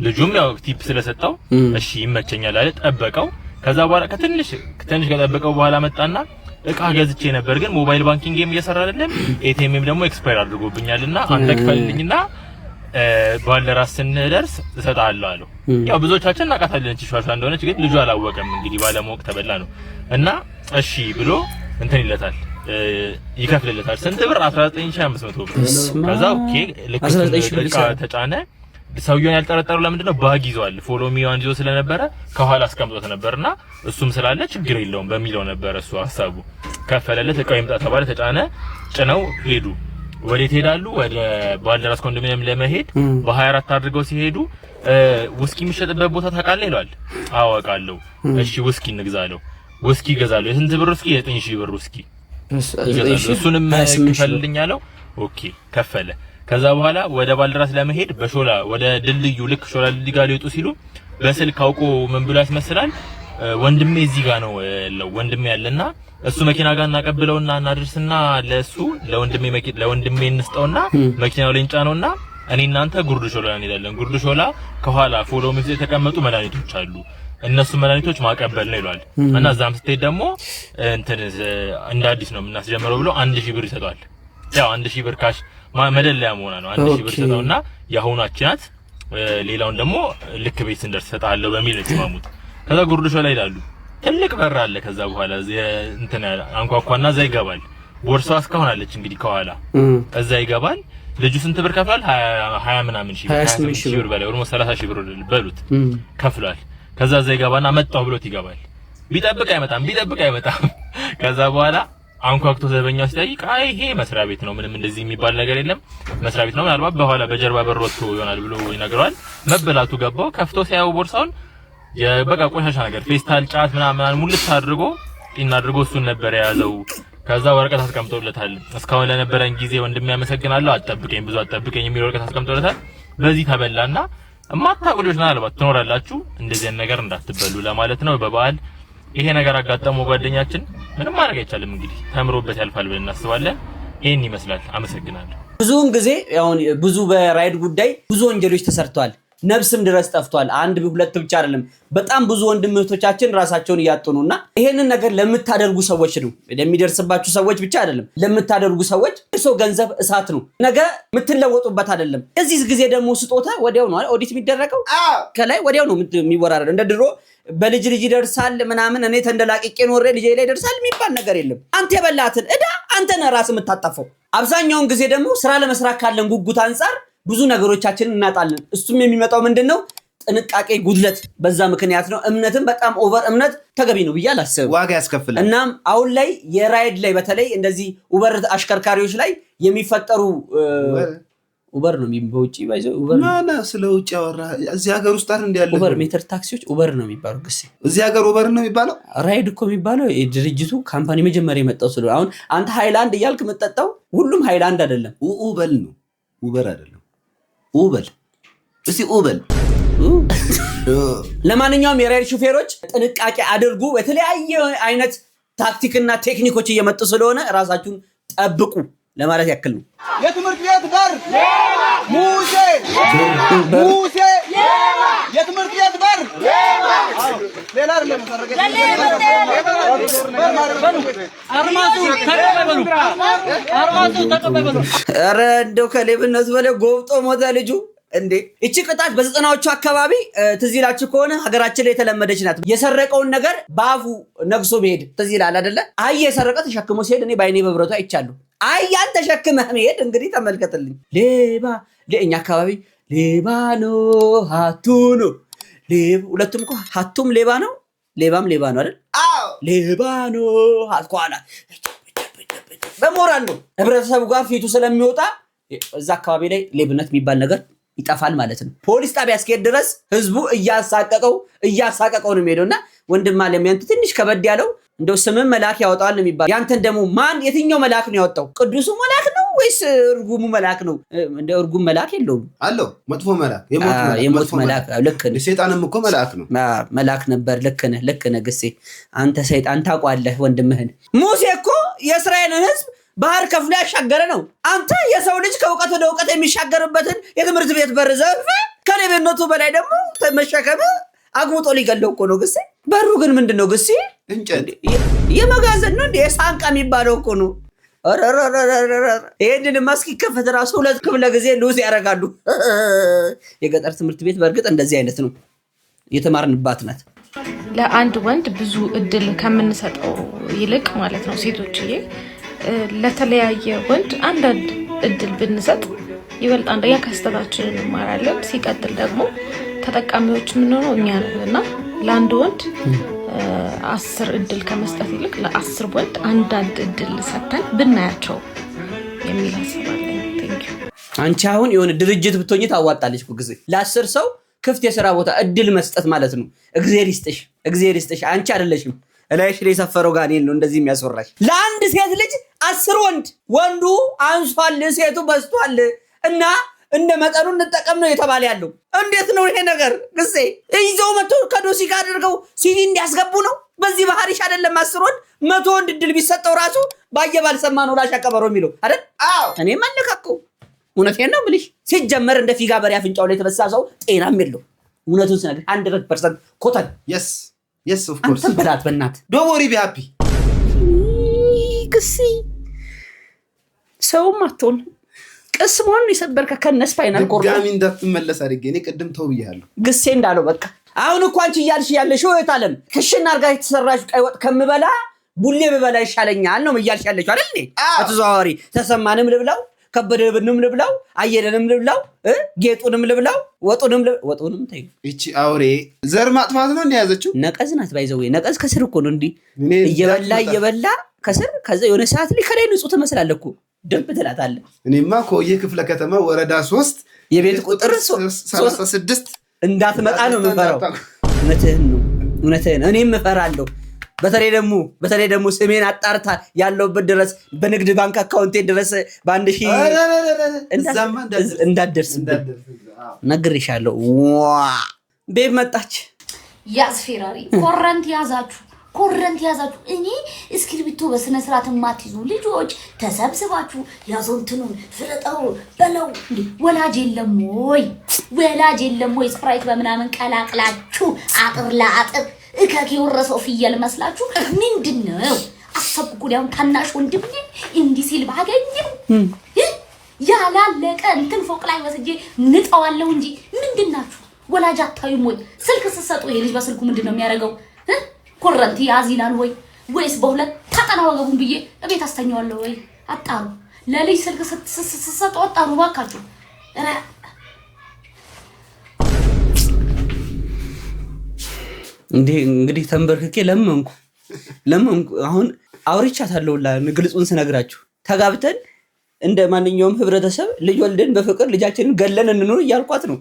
ልጁም ያው ቲፕ ስለሰጠው እሺ ይመቸኛል አለ። ጠበቀው። ከዛ በኋላ ከትንሽ ከጠበቀው በኋላ መጣና እቃ ገዝቼ ነበር ግን ሞባይል ባንኪንግ ጌም እየሰራ አይደለም፣ ኤቲኤምም ደግሞ ኤክስፓየር አድርጎብኛልና አንተ ክፈልልኝና ባልደራስ ስንደርስ እሰጣለሁ አለው። ያው ብዙዎቻችን እናውቃታለን እቺ ሸዋሸዋ እንደሆነች፣ ግን ልጁ አላወቀም። እንግዲህ ባለማወቅ ተበላ ነው እና እሺ ብሎ እንትን ይለታል፣ ይከፍልለታል። ስንት ብር? 19500 ብር። ከዛ ኦኬ ልክ ተጫነ። ሰውየውን ያልጠረጠሩ ለምንድነው? ባግ ይዟል። ፎሎ ሚ ዋን ይዞ ስለነበረ ከኋላ አስቀምጦት ነበርና እሱም ስላለ ችግር የለውም በሚለው ነበር እሱ ሐሳቡ። ከፈለለት፣ እቃው ይምጣ ተባለ፣ ተጫነ። ጭነው ሄዱ። ወዴት ሄዳሉ? ወደ ባልደራስ ኮንዶሚኒየም ለመሄድ በ24 አድርገው ሲሄዱ ውስኪ የሚሸጥበት ቦታ ታውቃለህ ይሏል። አወቃለሁ። እሺ ውስኪ እንግዛለሁ። ውስኪ ይገዛለሁ። የስንት ብር ውስኪ? 9000 ብር ውስኪ ይገዛለሁ። እሱንም ክፈልልኝ አለው። ኦኬ ከፈለ። ከዛ በኋላ ወደ ባልደራስ ለመሄድ በሾላ ወደ ድልድዩ ልክ ሾላ ድልድይ ጋር ሊወጡ ሲሉ በስልክ አውቆ ምን ብሎ ያስመስላል፣ ወንድሜ እዚህ ጋር ነው ያለው፣ ወንድሜ ያለና እሱ መኪና ጋር እናቀብለውና እናድርስና ለሱ ለወንድሜ እንስጠውና መኪናው ላይ እንጫነውና እኔ እናንተ ጉርድ ሾላ እንሄዳለን። ጉርድ ሾላ ከኋላ ፎሎ ምዝ የተቀመጡ መድኃኒቶች አሉ፣ እነሱ መድኃኒቶች ማቀበል ነው ይሏል። እና እዛም ስትሄድ ደግሞ እንትን እንደ አዲስ ነው የምናስጀምረው ብሎ 1000 ብር ይሰጣል። ያው 1000 ብር ካሽ መደለያ መሆና ነው። 1000 ብር ይሰጣውና ያሁናችን ናት፣ ሌላውን ደግሞ ልክ ቤት ስንደርስ ሰጣለሁ በሚል ነው የተማሙት። ከዛ ጉርድ ሾላ ይላሉ። ትልቅ በር አለ። ከዛ በኋላ እንትን አንኳኳና እዛ ይገባል። ቦርሳው እስካሁን አለች እንግዲህ ከኋላ እዛ ይገባል። ልጁ ስንት ብር ከፍሏል? 20 ምናምን ሺህ ብር፣ 28 ሺህ ብር በላይ ኦልሞስት 30 ሺህ ብር በሉት ከፍሏል። ከዛ እዛ ይገባና መጣሁ ብሎት ይገባል። ቢጠብቅ አይመጣም። ከዛ በኋላ አንኳኩቶ ዘበኛው ሲጠይቅ አይ ይሄ መስሪያ ቤት ነው፣ ምንም እንደዚህ የሚባል ነገር የለም፣ መስሪያ ቤት ነው፣ ምናልባት በኋላ በጀርባ በር ወጥቶ ይሆናል ብሎ ይነግረዋል። መበላቱ ገባው። ከፍቶ ሲያየው ቦርሳውን የበቃ ቆሻሻ ነገር ፌስታል፣ ጫት ምናምን ሙልት አድርጎ እሱን ነበር የያዘው። ከዛ ወረቀት አስቀምጦለታል። እስካሁን ለነበረን ጊዜ ወንድሜ ያመሰግናለሁ፣ አትጠብቀኝ፣ ብዙ አትጠብቀኝ የሚል ወረቀት አስቀምጦለታል። በዚህ ተበላና እማታውቁ ልጆች ምናልባት ትኖራላችሁ፣ እንደዚህ ነገር እንዳትበሉ ለማለት ነው። በበዓል ይሄ ነገር አጋጠመው ጓደኛችን። ምንም ማድረግ አይቻልም እንግዲህ ተምሮበት ያልፋል ብለን እናስባለን። ይሄን ይመስላል። አመሰግናለሁ። ብዙውን ጊዜ አሁን ብዙ በራይድ ጉዳይ ብዙ ወንጀሎች ተሰርተዋል። ነፍስም ድረስ ጠፍቷል። አንድ ሁለት ብቻ አይደለም። በጣም ብዙ ወንድሞቻችን ራሳቸውን ያጡ ነውና ይሄንን ነገር ለምታደርጉ ሰዎች ነው ለሚደርስባችሁ ሰዎች ብቻ አይደለም ለምታደርጉ ሰዎች ሰው ገንዘብ እሳት ነው ነገ የምትለወጡበት አይደለም። እዚህ ጊዜ ደግሞ ስጦታ ወዲያው ነው ኦዲት የሚደረገው ከላይ ወዲያው ነው የሚወራረድ እንደ ድሮ በልጅ ይደርሳል ምናምን እኔ ተንደላቅቄ ኖሬ ልጄ ላይ ይደርሳል የሚባል ነገር የለም። አንተ የበላትን እዳ አንተ ነህ ራስህ የምታጠፈው። አብዛኛውን ጊዜ ደግሞ ስራ ለመስራት ካለን ጉጉት አንፃር ብዙ ነገሮቻችንን እናጣለን። እሱም የሚመጣው ምንድነው ጥንቃቄ ጉድለት በዛ ምክንያት ነው። እምነትም በጣም ኦቨር እምነት ተገቢ ነው ብዬ አላስብም። ዋጋ ያስከፍላል። እናም አሁን ላይ የራይድ ላይ በተለይ እንደዚህ ኡበር አሽከርካሪዎች ላይ የሚፈጠሩ ኡበር ነው በውጪ ባይዘው ኡበር ማና ስለ ውጪ ያወራ እዚህ ሀገር ውስጥ አይደል እንዲያለ ኡበር ሜትር ታክሲዎች ኡበር ነው የሚባለው። ግስ እዚህ ሀገር ኡበር ነው የሚባለው። ራይድ እኮ የሚባለው የድርጅቱ ካምፓኒ መጀመሪያ የመጣው ስለሆነ አሁን አንተ ሃይላንድ እያልክ መጠጣው ሁሉም ሃይላንድ አይደለም። ኡበል ነው ኡበር አይደለም። ኡበል እስቲ ኡበል። ለማንኛውም የራይድ ሹፌሮች ጥንቃቄ አድርጉ። የተለያየ አይነት ታክቲክና ቴክኒኮች እየመጡ ስለሆነ ራሳችሁን ጠብቁ ለማለት ያክል ነው። የትምህርት ቤት በር ሙሴ የትምህርት ቤት በር ሌላ አይደለም። ኧረ እንደው ከሌብነት በላይ ጎብጦ ሞተ ልጁ እንዴ። እቺ ቅጣት በ90ዎቹ አካባቢ ትዝ ይላችሁ ከሆነ ሀገራችን ላይ የተለመደች ናት። የሰረቀውን ነገር በአፉ ነግሶ መሄድ ትዝ ይላል አይደለ? አህያ የሰረቀ ተሸክሞ ሲሄድ እኔ ባይኔ በብረቱ አይቻለሁ። አህያን ተሸክመህ መሄድ እንግዲህ ተመልከትልኝ። ሌባ ለእኛ አካባቢ ሌባ ነው ሀቱ ነው። ሁለቱም እኮ ሀቱም ሌባ ነው ሌባም ሌባ ነው አይደል? ሌባ ነው ሀትኳላ በሞራል ነው ህብረተሰቡ ጋር ፊቱ ስለሚወጣ እዛ አካባቢ ላይ ሌብነት የሚባል ነገር ይጠፋል ማለት ነው። ፖሊስ ጣቢያ እስኪሄድ ድረስ ህዝቡ እያሳቀቀው ነው የሚሄደውና ወንድም አለም ያንተ ትንሽ ከበድ ያለው እንደው ስምን መልአክ ያወጣል ነው የሚባል። ያንተን ደግሞ ማን የትኛው መልአክ ነው ያወጣው? ቅዱሱ መልአክ ነው ወይስ እርጉሙ መልአክ ነው? እንደ እርጉም መልአክ የለውም አለው መጥፎ መልአክ የሞት መልአክ። ልክ ነህ። ሰይጣንም እኮ መልአክ ነው። መልአክ ነበር። ልክ ነህ ግሴ። አንተ ሰይጣን ታውቃለህ ወንድምህን። ሙሴ እኮ የእስራኤልን ህዝብ ባህር ከፍሎ ያሻገረ ነው። አንተ የሰው ልጅ ከእውቀት ወደ እውቀት የሚሻገርበትን የትምህርት ቤት በር ዘርፈህ ከሌብነቱ በላይ ደግሞ መሸከም አግሙጦ ሊገለው እኮ ነው ግሴ። በሩ ግን ምንድነው ግሴ? እንጨት የመጋዘን ነው እንዴ? የሳንቃ የሚባለው እኮ ነው። ይሄንን ማስኪ ከፈተ ራሱ 2 ክፍለ ጊዜ ሉዝ ያደርጋሉ። የገጠር ትምህርት ቤት በእርግጥ እንደዚህ አይነት ነው፣ የተማርንባት ናት። ለአንድ ወንድ ብዙ እድል ከምንሰጠው ይልቅ ማለት ነው ሴቶችዬ ለተለያየ ወንድ አንዳንድ እድል ብንሰጥ ይበልጥ አንደኛ ከስተታችንን እንማራለን። ሲቀጥል ደግሞ ተጠቃሚዎች የምንሆነው እኛ ነን እና ለአንድ ወንድ 10 እድል ከመስጠት ይልቅ ለ10 ወንድ አንዳንድ እድል ሰጥተን ብናያቸው የሚል አስባለሁ። ቴንኪው። አንቺ አሁን የሆነ ድርጅት ብትሆኚ ታዋጣለች እኮ ጊዜ ለ10 ሰው ክፍት የሥራ ቦታ እድል መስጠት ማለት ነው። እግዚአብሔር ይስጥሽ። አንቺ አይደለሽም እላይሽ ላይ ሰፈረው ጋኔን ነው እንደዚህ የሚያስወራሽ። ለአንድ ሴት ልጅ 10 ወንዱ አንሷል ሴቱ በዝቷል እና እንደ መጠኑ እንጠቀም ነው የተባለ ያለው። እንዴት ነው ይሄ ነገር ግዜ? ይዘው መቶ ከዶሲ ጋር አድርገው ሲቪ እንዲያስገቡ ነው። በዚህ ባህሪሽ አይደለም 10 ወንድ 100 ወንድ እድል ቢሰጠው ራሱ ባየባል ሰማ ነው ላሻቀበሮ የሚለው አይደል? እኔ ማለካከው እውነቴን ነው የምልሽ። ሲጀመር እንደ ፊጋ በሬ አፍንጫው ላይ ተበሳ ሰው ጤናም የለው። እውነቱን ስነግር 100% ኮተን yes of course አንተ በላት በእናት don't worry be happy ግሲ ሰውም አትሆን ቅስሙን ይሰበርከ ከነስፓይናል ኮርዶ ጋሚ እንዳትመለስ አድርጌ እኔ ቅድም ተው ብያለሁ። ግሴ እንዳለው በቃ አሁን እኮ አንቺ እያልሽ ያለሽው እታለም ክሽና አርጋ የተሰራሽ ቀይ ወጥ ከምበላ ቡሌ በበላ ይሻለኛል ነው እያልሽ ያለሽው አይደል? አትዘዋወሪ። ተሰማንም ልብላው ከበደብንም ልብላው አየደንም ልብላው ጌጡንም ልብላው ወጡንም ተይ። እቺ አውሬ ዘር ማጥፋት ነው እንደያዘችው ነቀዝ ናት። ባይዘው ነቀዝ ከስር እኮ ነው እንዴ እየበላ ከስር ከዛ የሆነ ሰዓት ላይ ከላይ ንጹህ ትመስላለህ እኮ ደብ ትላታለህ። እኔማ ኮዬ ክፍለ ከተማ ወረዳ 3 የቤት ቁጥር 36 እንዳትመጣ ነው የምፈራው። እውነትህን እኔም እፈራለሁ። በተለይ ደግሞ ስሜን አጣርታ ያለውበት ድረስ በንግድ ባንክ አካውንቴ ድረስ በ1000 እንዳትደርስ ነግሬሻለሁ። ቤብ መጣች። ያዝ ፌራሪ ኮረንት ያዛችሁ ኮረንት ያዛችሁ እኔ እስክሪብቶ በስነ ስርዓት ማትይዙ ልጆች ተሰብስባችሁ ያዞንቱን ፍረጠው በለው እንዴ ወላጅ የለም ወይ ስፕራይት በመናምን ቀላቅላችሁ አጥር ለአጥር እከክ የወረሰው ፍየል መስላችሁ ምንድነው አሰብኩ ያው ታናሽ ወንድም እንዲህ ሲል ባገኘው ያላለቀ እንትን ፎቅ ላይ ወስጄ ንጣዋለሁ እንጂ ምንድናችሁ ወላጅ አታዩም ወይ ስልክ ስትሰጡ ይሄ ልጅ በስልኩ ምንድነው የሚያደርገው ኮረንቲ ያዚላል ወይስ በሁለት ታጠና ወገቡን ብዬ እቤት አስተኛዋለሁ ወይ አጣሩ ለልጅ ስልክ ስትሰጡ አጣሩ ባካችሁ እንግዲህ ተንበርክኬ ለመንኩ አሁን አውርቻታለሁ ግልጹን ስነግራችሁ ተጋብተን እንደ ማንኛውም ህብረተሰብ ልጅ ወልደን በፍቅር ልጃችንን ገለን እንኖር እያልኳት ነው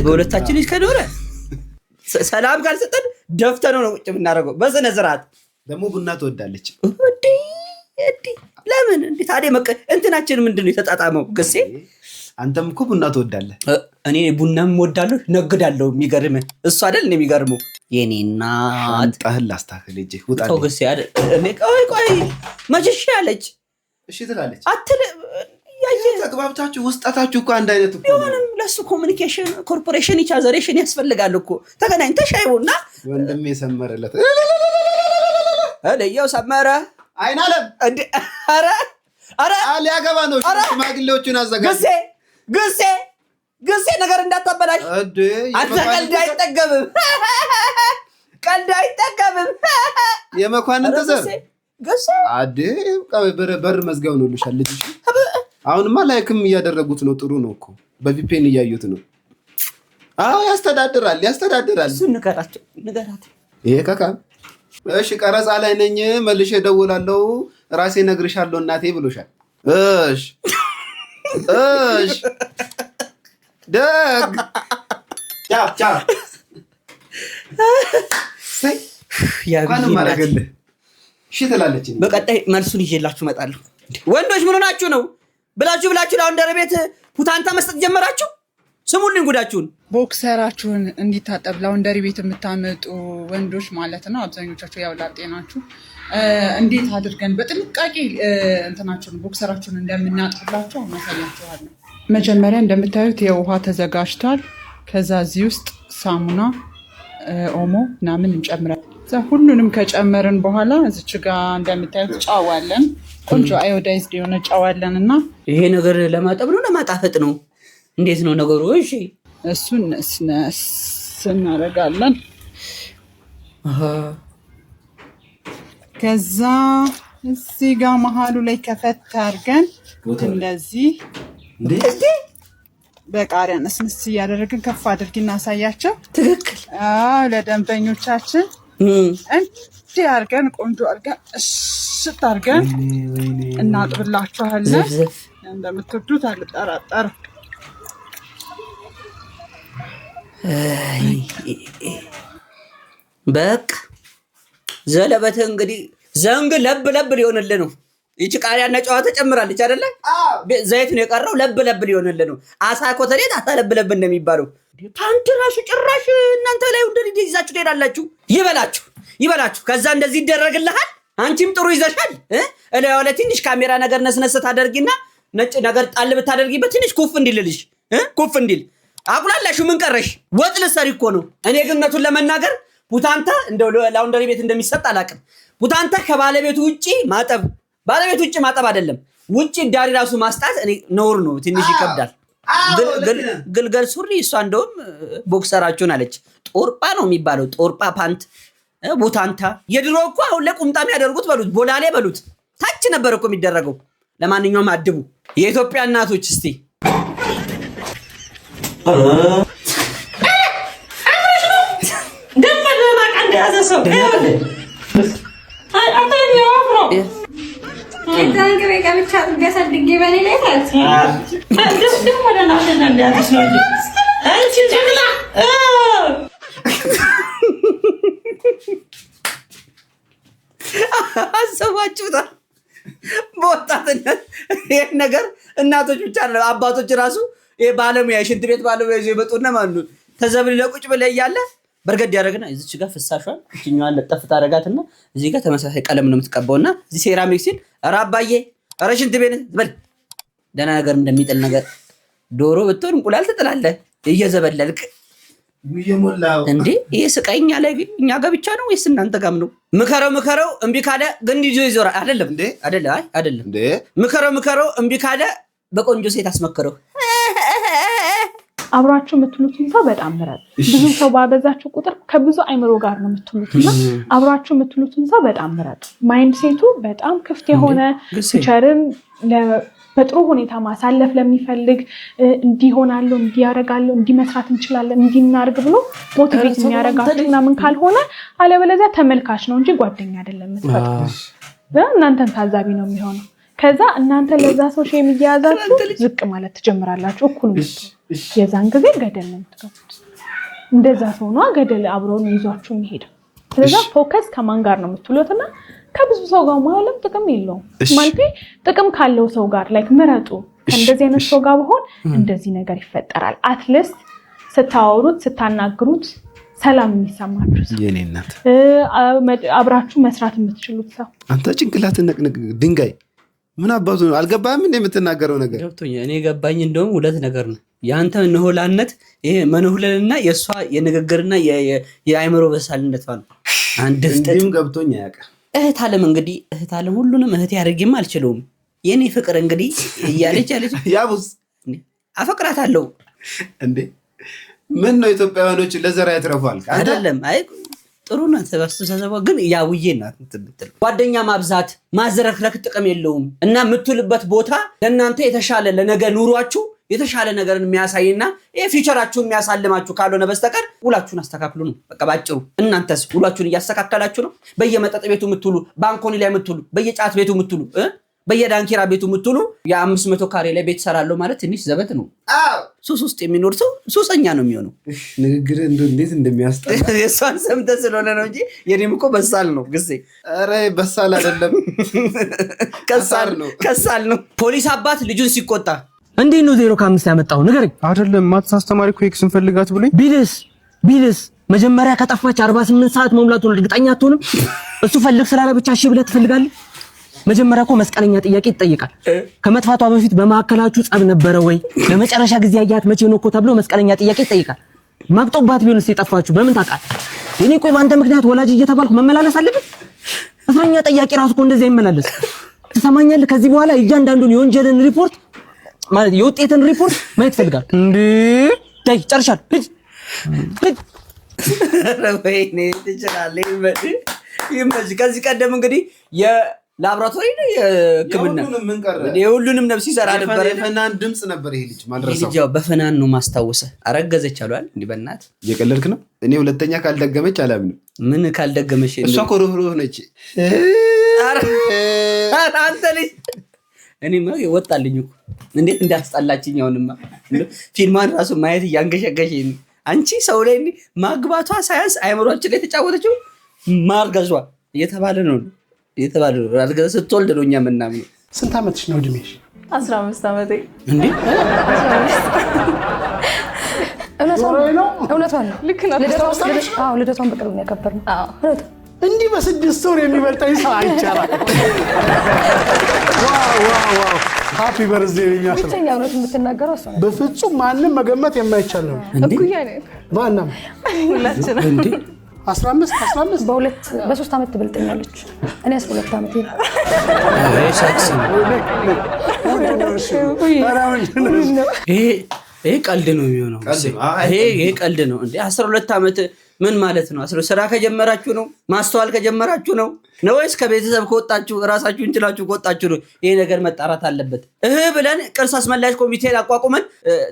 በሁለታችን ልጅ ከኖረ ሰላም ካልሰጠን ደፍተነው ነው ቁጭ የምናደርገው በስነ ስርዓት ደግሞ ቡና ትወዳለች ለምን እንዴ ታዲያ እንትናችን ምንድነው የተጣጣመው ገሴ አንተም እኮ ቡና ትወዳለህ እኔ ቡናም ወዳለሁ ነግዳለሁ የሚገርም እሱ አይደል እኔ የሚገርመው የኔና ሻንጣህን ላስተካክል እጄ ውጣ ተው ገሴ አይደል እኔ ቆይ መችሽ ያለች እሺ ትላለች አትል ያየ ተግባብታችሁ ውስጣታችሁ እኮ አንድ አይነት እኮ ነው ለሱ ኮሙኒኬሽን ኮርፖሬሽን ኢቻዘሬሽን ያስፈልጋል እኮ ተገናኝተሽ ሻይቡና ወንድሜ ሰመረለት ለየው ሰመረ አይናለም እንዴ አረ ሊያገባ ነው ሽማግሌዎቹን አዘጋጅ ግሴ ነገር እንዳታበላሽ አንተ ቀልድ አይጠገብም የመኳንን ተዘር ግሴ አዴ በር መዝጋው ነው ልሻል ልጅሽ አሁንማ ላይክም እያደረጉት ነው ጥሩ ነው እኮ በቪፒኤን እያዩት ነው ያስተዳድራል እሱ ንገራት ይሄ ካካ እሺ ቀረጻ ላይ ነኝ መልሼ እደውላለሁ ራሴ ነግርሻለሁ እናቴ ብሎሻል እሺ ደግ ቻው ያብይ ማረገልህ እሺ ትላለች በቀጣይ መልሱን ይዤላችሁ እመጣለሁ ወንዶች ምን ሆናችሁ ነው ብላችሁ ላውንደር ቤት ፑታንታ መስጠት ጀመራችሁ ስሙልኝ ጉዳችሁን ቦክሰራችሁን እንዲታጠብ ላውንደሪ ቤት የምታመጡ ወንዶች ማለት ነው አብዛኞቻችሁ ያው ላጤናችሁ እንዴት አድርገን በጥንቃቄ እንትናችሁን ቦክሰራችሁን እንደምናጥብላችሁ ማሳያችኋለሁ መጀመሪያ እንደምታዩት የውሃ ተዘጋጅቷል ከዛ እዚህ ውስጥ ሳሙና ኦሞ ምናምን እንጨምራለን ሁሉንም ከጨመርን በኋላ እዚች ጋር እንደምታዩት ጫዋለን ቆንጆ አዮዳይዝድ የሆነ ጫዋለን እና ይሄ ነገር ለማጠብ ነው ለማጣፈጥ ነው እንዴት ነው ነገሩ እሺ እሱን ነስነስ እናደርጋለን ከዛ እዚህ ጋር መሀሉ ላይ ከፈት አድርገን እንደዚህ በቃሪያ ነስንስ እያደረግን ከፍ አድርጊ እናሳያቸው ትክክል ለደንበኞቻችን እንዲህ አድርገን ቆንጆ አድርገን እሽት አድርገን እናጥብላችኋለን እንደምትወዱት አልጠራጠርም በቃ ዘለበት እንግዲህ ዘንግ ለብ ሊሆንልህ ነው ይቺ ቃሪያና ጨዋ ተጨምራለች አይደለ ዘይት ነው የቀረው ለብ ሊሆንልህ ነው አሳ ኮተሌት አሳ ለብ እንደሚባለው ፓንት ራሱ ጭራሽ እናንተ ላይ ወንደል ይዛችሁ ትሄዳላችሁ ይበላችሁ ከዛ እንደዚህ ይደረግልሃል አንቺም ጥሩ ይዘሻል እላው ላይ ትንሽ ካሜራ ነገር ነስነስ ታደርጊና ነጭ ነገር ጣል ብታደርጊበት ትንሽ ኩፍ እንዲል አቁላላሹ ምን ቀረሽ ወጥ ልሰሪ እኮ ነው እኔ ግነቱን ለመናገር ፑታንታ እንደው ላውንደሪ ቤት እንደሚሰጥ አላቅም ፑታንታ ከባለቤቱ ውጪ ማጠብ አይደለም ውጪ ዳሪ ራሱ ማስጣት እኔ ነውር ነው ትንሽ ይከብዳል ግልገል ሱሪ እሷ እንደውም ቦክሰራችሁን አለች ጦርጳ ነው የሚባለው ጦርጳ ፓንት ፑታንታ የድሮ እኮ አሁን ለቁምጣም ያደርጉት በሉት ቦላሌ በሉት ታች ነበር እኮ የሚደረገው ለማንኛውም አድቡ የኢትዮጵያ እናቶች እስቲ አሰባችሁታል በወጣትነት ይሄን ነገር እናቶች ብቻ አይደለም አባቶች ራሱ ባለሙያ ሽንት ቤት ባለሙያ ይዘው ይመጡና ማኑ ተዘብልለ ቁጭ ብለ እያለ በርገድ ያደረግና እዚች ጋር ፍሳሿን እኛዋን ለጠፍ ታረጋትና እዚህ ጋር ተመሳሳይ ቀለም ነው የምትቀባውና እዚህ ሴራሚክ ሲል ኧረ አባዬ ኧረ ሽንት ቤት በል ደህና ነገር እንደሚጥል ነገር ዶሮ ብትሆን እንቁላል ትጥላለህ እየዘበለልክ ይሞላው እንዴ ይሄ ስቃይኛ ላይ እኛ ጋር ብቻ ነው ወይስ እናንተ ጋርም ነው? ምከረው እምቢ ካለ ግን ይዞ ይዞራል አይደለም እንዴ? አይደለም እንዴ? ምከረው እምቢ ካለ በቆንጆ ሴት አስመከረው። አብራችሁ የምትሉትን ሰው በጣም ምረጥ። ብዙ ሰው ባበዛችሁ ቁጥር ከብዙ አይምሮ ጋር ነው የምትሉትና አብራችሁ የምትሉትን ሰው በጣም ምረጥ። ማይንድ ሴቱ በጣም ክፍት የሆነ ፊቸርን በጥሩ ሁኔታ ማሳለፍ ለሚፈልግ እንዲሆናለሁ እንዲያረጋለሁ እንዲመስራት እንችላለን እንዲናርግ ብሎ ሞቲቬት የሚያረጋችሁ ምናምን ካልሆነ አለበለዚያ ተመልካች ነው እንጂ ጓደኛ አይደለም የምትፈጥሩት። እናንተን ታዛቢ ነው የሚሆነው። ከዛ እናንተ ለዛ ሰው ሼም እያያዛችሁ ዝቅ ማለት ትጀምራላችሁ። እኩል ነው የዛን ጊዜ ገደል ነው የምትገቡት። እንደዛ ሰው ነው ገደል አብሮን ይዟችሁ የሚሄደው። ስለዛ ፎከስ ከማን ጋር ነው የምትሉትና ከብዙ ሰው ጋር ማለም ጥቅም የለውም ማለት ጥቅም ካለው ሰው ጋር ላይክ ምረጡ። ከእንደዚህ አይነት ሰው ጋር በሆን እንደዚህ ነገር ይፈጠራል። አትሊስት ስታወሩት ስታናግሩት ሰላም የሚሰማችሁ ሰው የኔ እናት አብራችሁ መስራት የምትችሉት ሰው። አንተ ጭንቅላትን ነቅነቅ ድንጋይ ምን አባቱ ነው አልገባህም እንዴ የምትናገረው ነገር? ገብቶኛል። እኔ ገባኝ። እንደውም ሁለት ነገር ነው ያንተ ንሁላነት ይሄ መንሁለልና የሷ የንግግርና የአይምሮ በሳልነቷ ነው። አንድ እንዲም ገብቶኛ ያቀ እህት አለም እንግዲህ እህት አለም ሁሉንም እህት ያደርግም አልችለውም። የኔ ፍቅር እንግዲህ እያለች ያቡስ አፈቅራታለሁ እንዴ ምን ነው ኢትዮጵያውያኖች ለዘራ ያትረፋል አይደለም? አይ ጥሩ ነው ተባስተሰበ ግን ያውዬ ናት የምትል ጓደኛ ማብዛት ማዝረክረክ ጥቅም የለውም። እና የምትሉበት ቦታ ለእናንተ የተሻለ ለነገ ኑሯችሁ የተሻለ ነገርን የሚያሳይና ይሄ ፊቸራችሁን የሚያሳልማችሁ ካልሆነ በስተቀር ውላችሁን አስተካክሉ ነው በቃ ባጭሩ። እናንተስ ውላችሁን እያስተካከላችሁ ነው? በየመጠጥ ቤቱ የምትሉ ባንኮኒ ላይ የምትሉ በየጫት ቤቱ የምትሉ በየዳንኪራ ቤቱ የምትሉ የ500 ካሬ ላይ ቤት ሰራለሁ ማለት ትንሽ ዘበት ነው። ሱስ ውስጥ የሚኖር ሰው ሱሰኛ ነው የሚሆነው። ንግግር እንዴት እንደሚያስጠላ የሷን ሰምተህ ስለሆነ ነው እንጂ የኔም እኮ በሳል ነው ግዜ። ኧረ በሳል አይደለም ከሳል ነው። ፖሊስ አባት ልጁን ሲቆጣ እንዴት ነው 0 ከ5 ያመጣው ንገረኝ። አይደለም ማትስ አስተማሪ እኮ ኤክስን ፈልጋት ብሎኝ ቢልስ መጀመሪያ ከጠፋች 48 ሰዓት መሙላቱን እርግጠኛ አትሆንም? እሱ ፈልግ ስላለ ብቻ እሺ ብለህ ትፈልጋለህ? መጀመሪያ እኮ መስቀለኛ ጥያቄ ይጠይቃል። ከመጥፋቷ በፊት በማዕከላችሁ ጸብ ነበረ ወይ? ለመጨረሻ ጊዜ ያያት መቼ ነው እኮ ተብሎ መስቀለኛ ጥያቄ ይጠይቃል። ማቅጦባት ቢሆንስ የጠፋችሁ በምን ታውቃለህ? እኔ ቆይ በአንተ ምክንያት ወላጅ እየተባልኩ መመላለስ አለብኝ? እስረኛ ጥያቄ ራሱ እኮ እንደዚህ አይመላለስ። ትሰማኛለህ? ከዚህ በኋላ እያንዳንዱን የወንጀልን ሪፖርት ማለት የውጤትን ሪፖርት ማየት ፈልጋል እንዴ? ዳይ ጨርሻለሁ። ልጅ ወይኔ ትችላለህ። ይመች ከዚህ ቀደም እንግዲህ የላብራቶሪ ነው የሕክምና የሁሉንም ነፍስ ይሰራ ነበር። የፈናን ድምጽ ነበር ይሄ ልጅ ማድረሳው። ልጅ በፈናን ነው ማስታወሰ አረገዘች አሏል። እንዴ በእናት እየቀለድክ ነው? እኔ ሁለተኛ ካልደገመች አላምንም። ምን ካልደገመች? እሷ እኮ ሩህሩህ ነች። አንተ ልጅ እኔማ ወጣልኝ እኮ እንዴት እንዳስጣላችኝ። አሁንማ ፊልማን ራሱ ማየት እያንገሸገሸኝ። አንቺ ሰው ላይ ማግባቷ ሳያንስ አይምሮአችን ላይ ተጫወተችው ማርገዟ እየተባለ ነው አልገዛ ስትወልድ ነው እኛ የምናምነው። ስንት ዓመትሽ ነው እድሜሽ? 15 ዓመቴ። እንዴ እውነቷን ነው። ልክ ነው። ልደቷን በቅርብ ነው ያከበርነው። እንዲህ በ6 ወር የሚበልጠኝ ሰው አይቻላል። ዋው ሃፒ በርዝዴ ይኛሽ። ብቸኛ እውነት የምትናገረው እሷ ነች። በፍጹም ማንም መገመት የማይቻል ነው። እኩያ ነን ባናም ሁላችንም። እንዴ 15 በ3 ዓመት ትበልጠኛለች። እኔ 12 ዓመቴ ነው። ይሄ ቀልድ ነው የሚሆነው። ይሄ ቀልድ ነው እንዴ? 12 ዓመት ምን ማለት ነው? ስራ ከጀመራችሁ ነው? ማስተዋል ከጀመራችሁ ነው ወይስ ከቤተሰብ ከወጣችሁ ራሳችሁ እንችላችሁ ከወጣችሁ ነው? ይሄ ነገር መጣራት አለበት። ብለን ቅርስ አስመላሽ ኮሚቴን አቋቁመን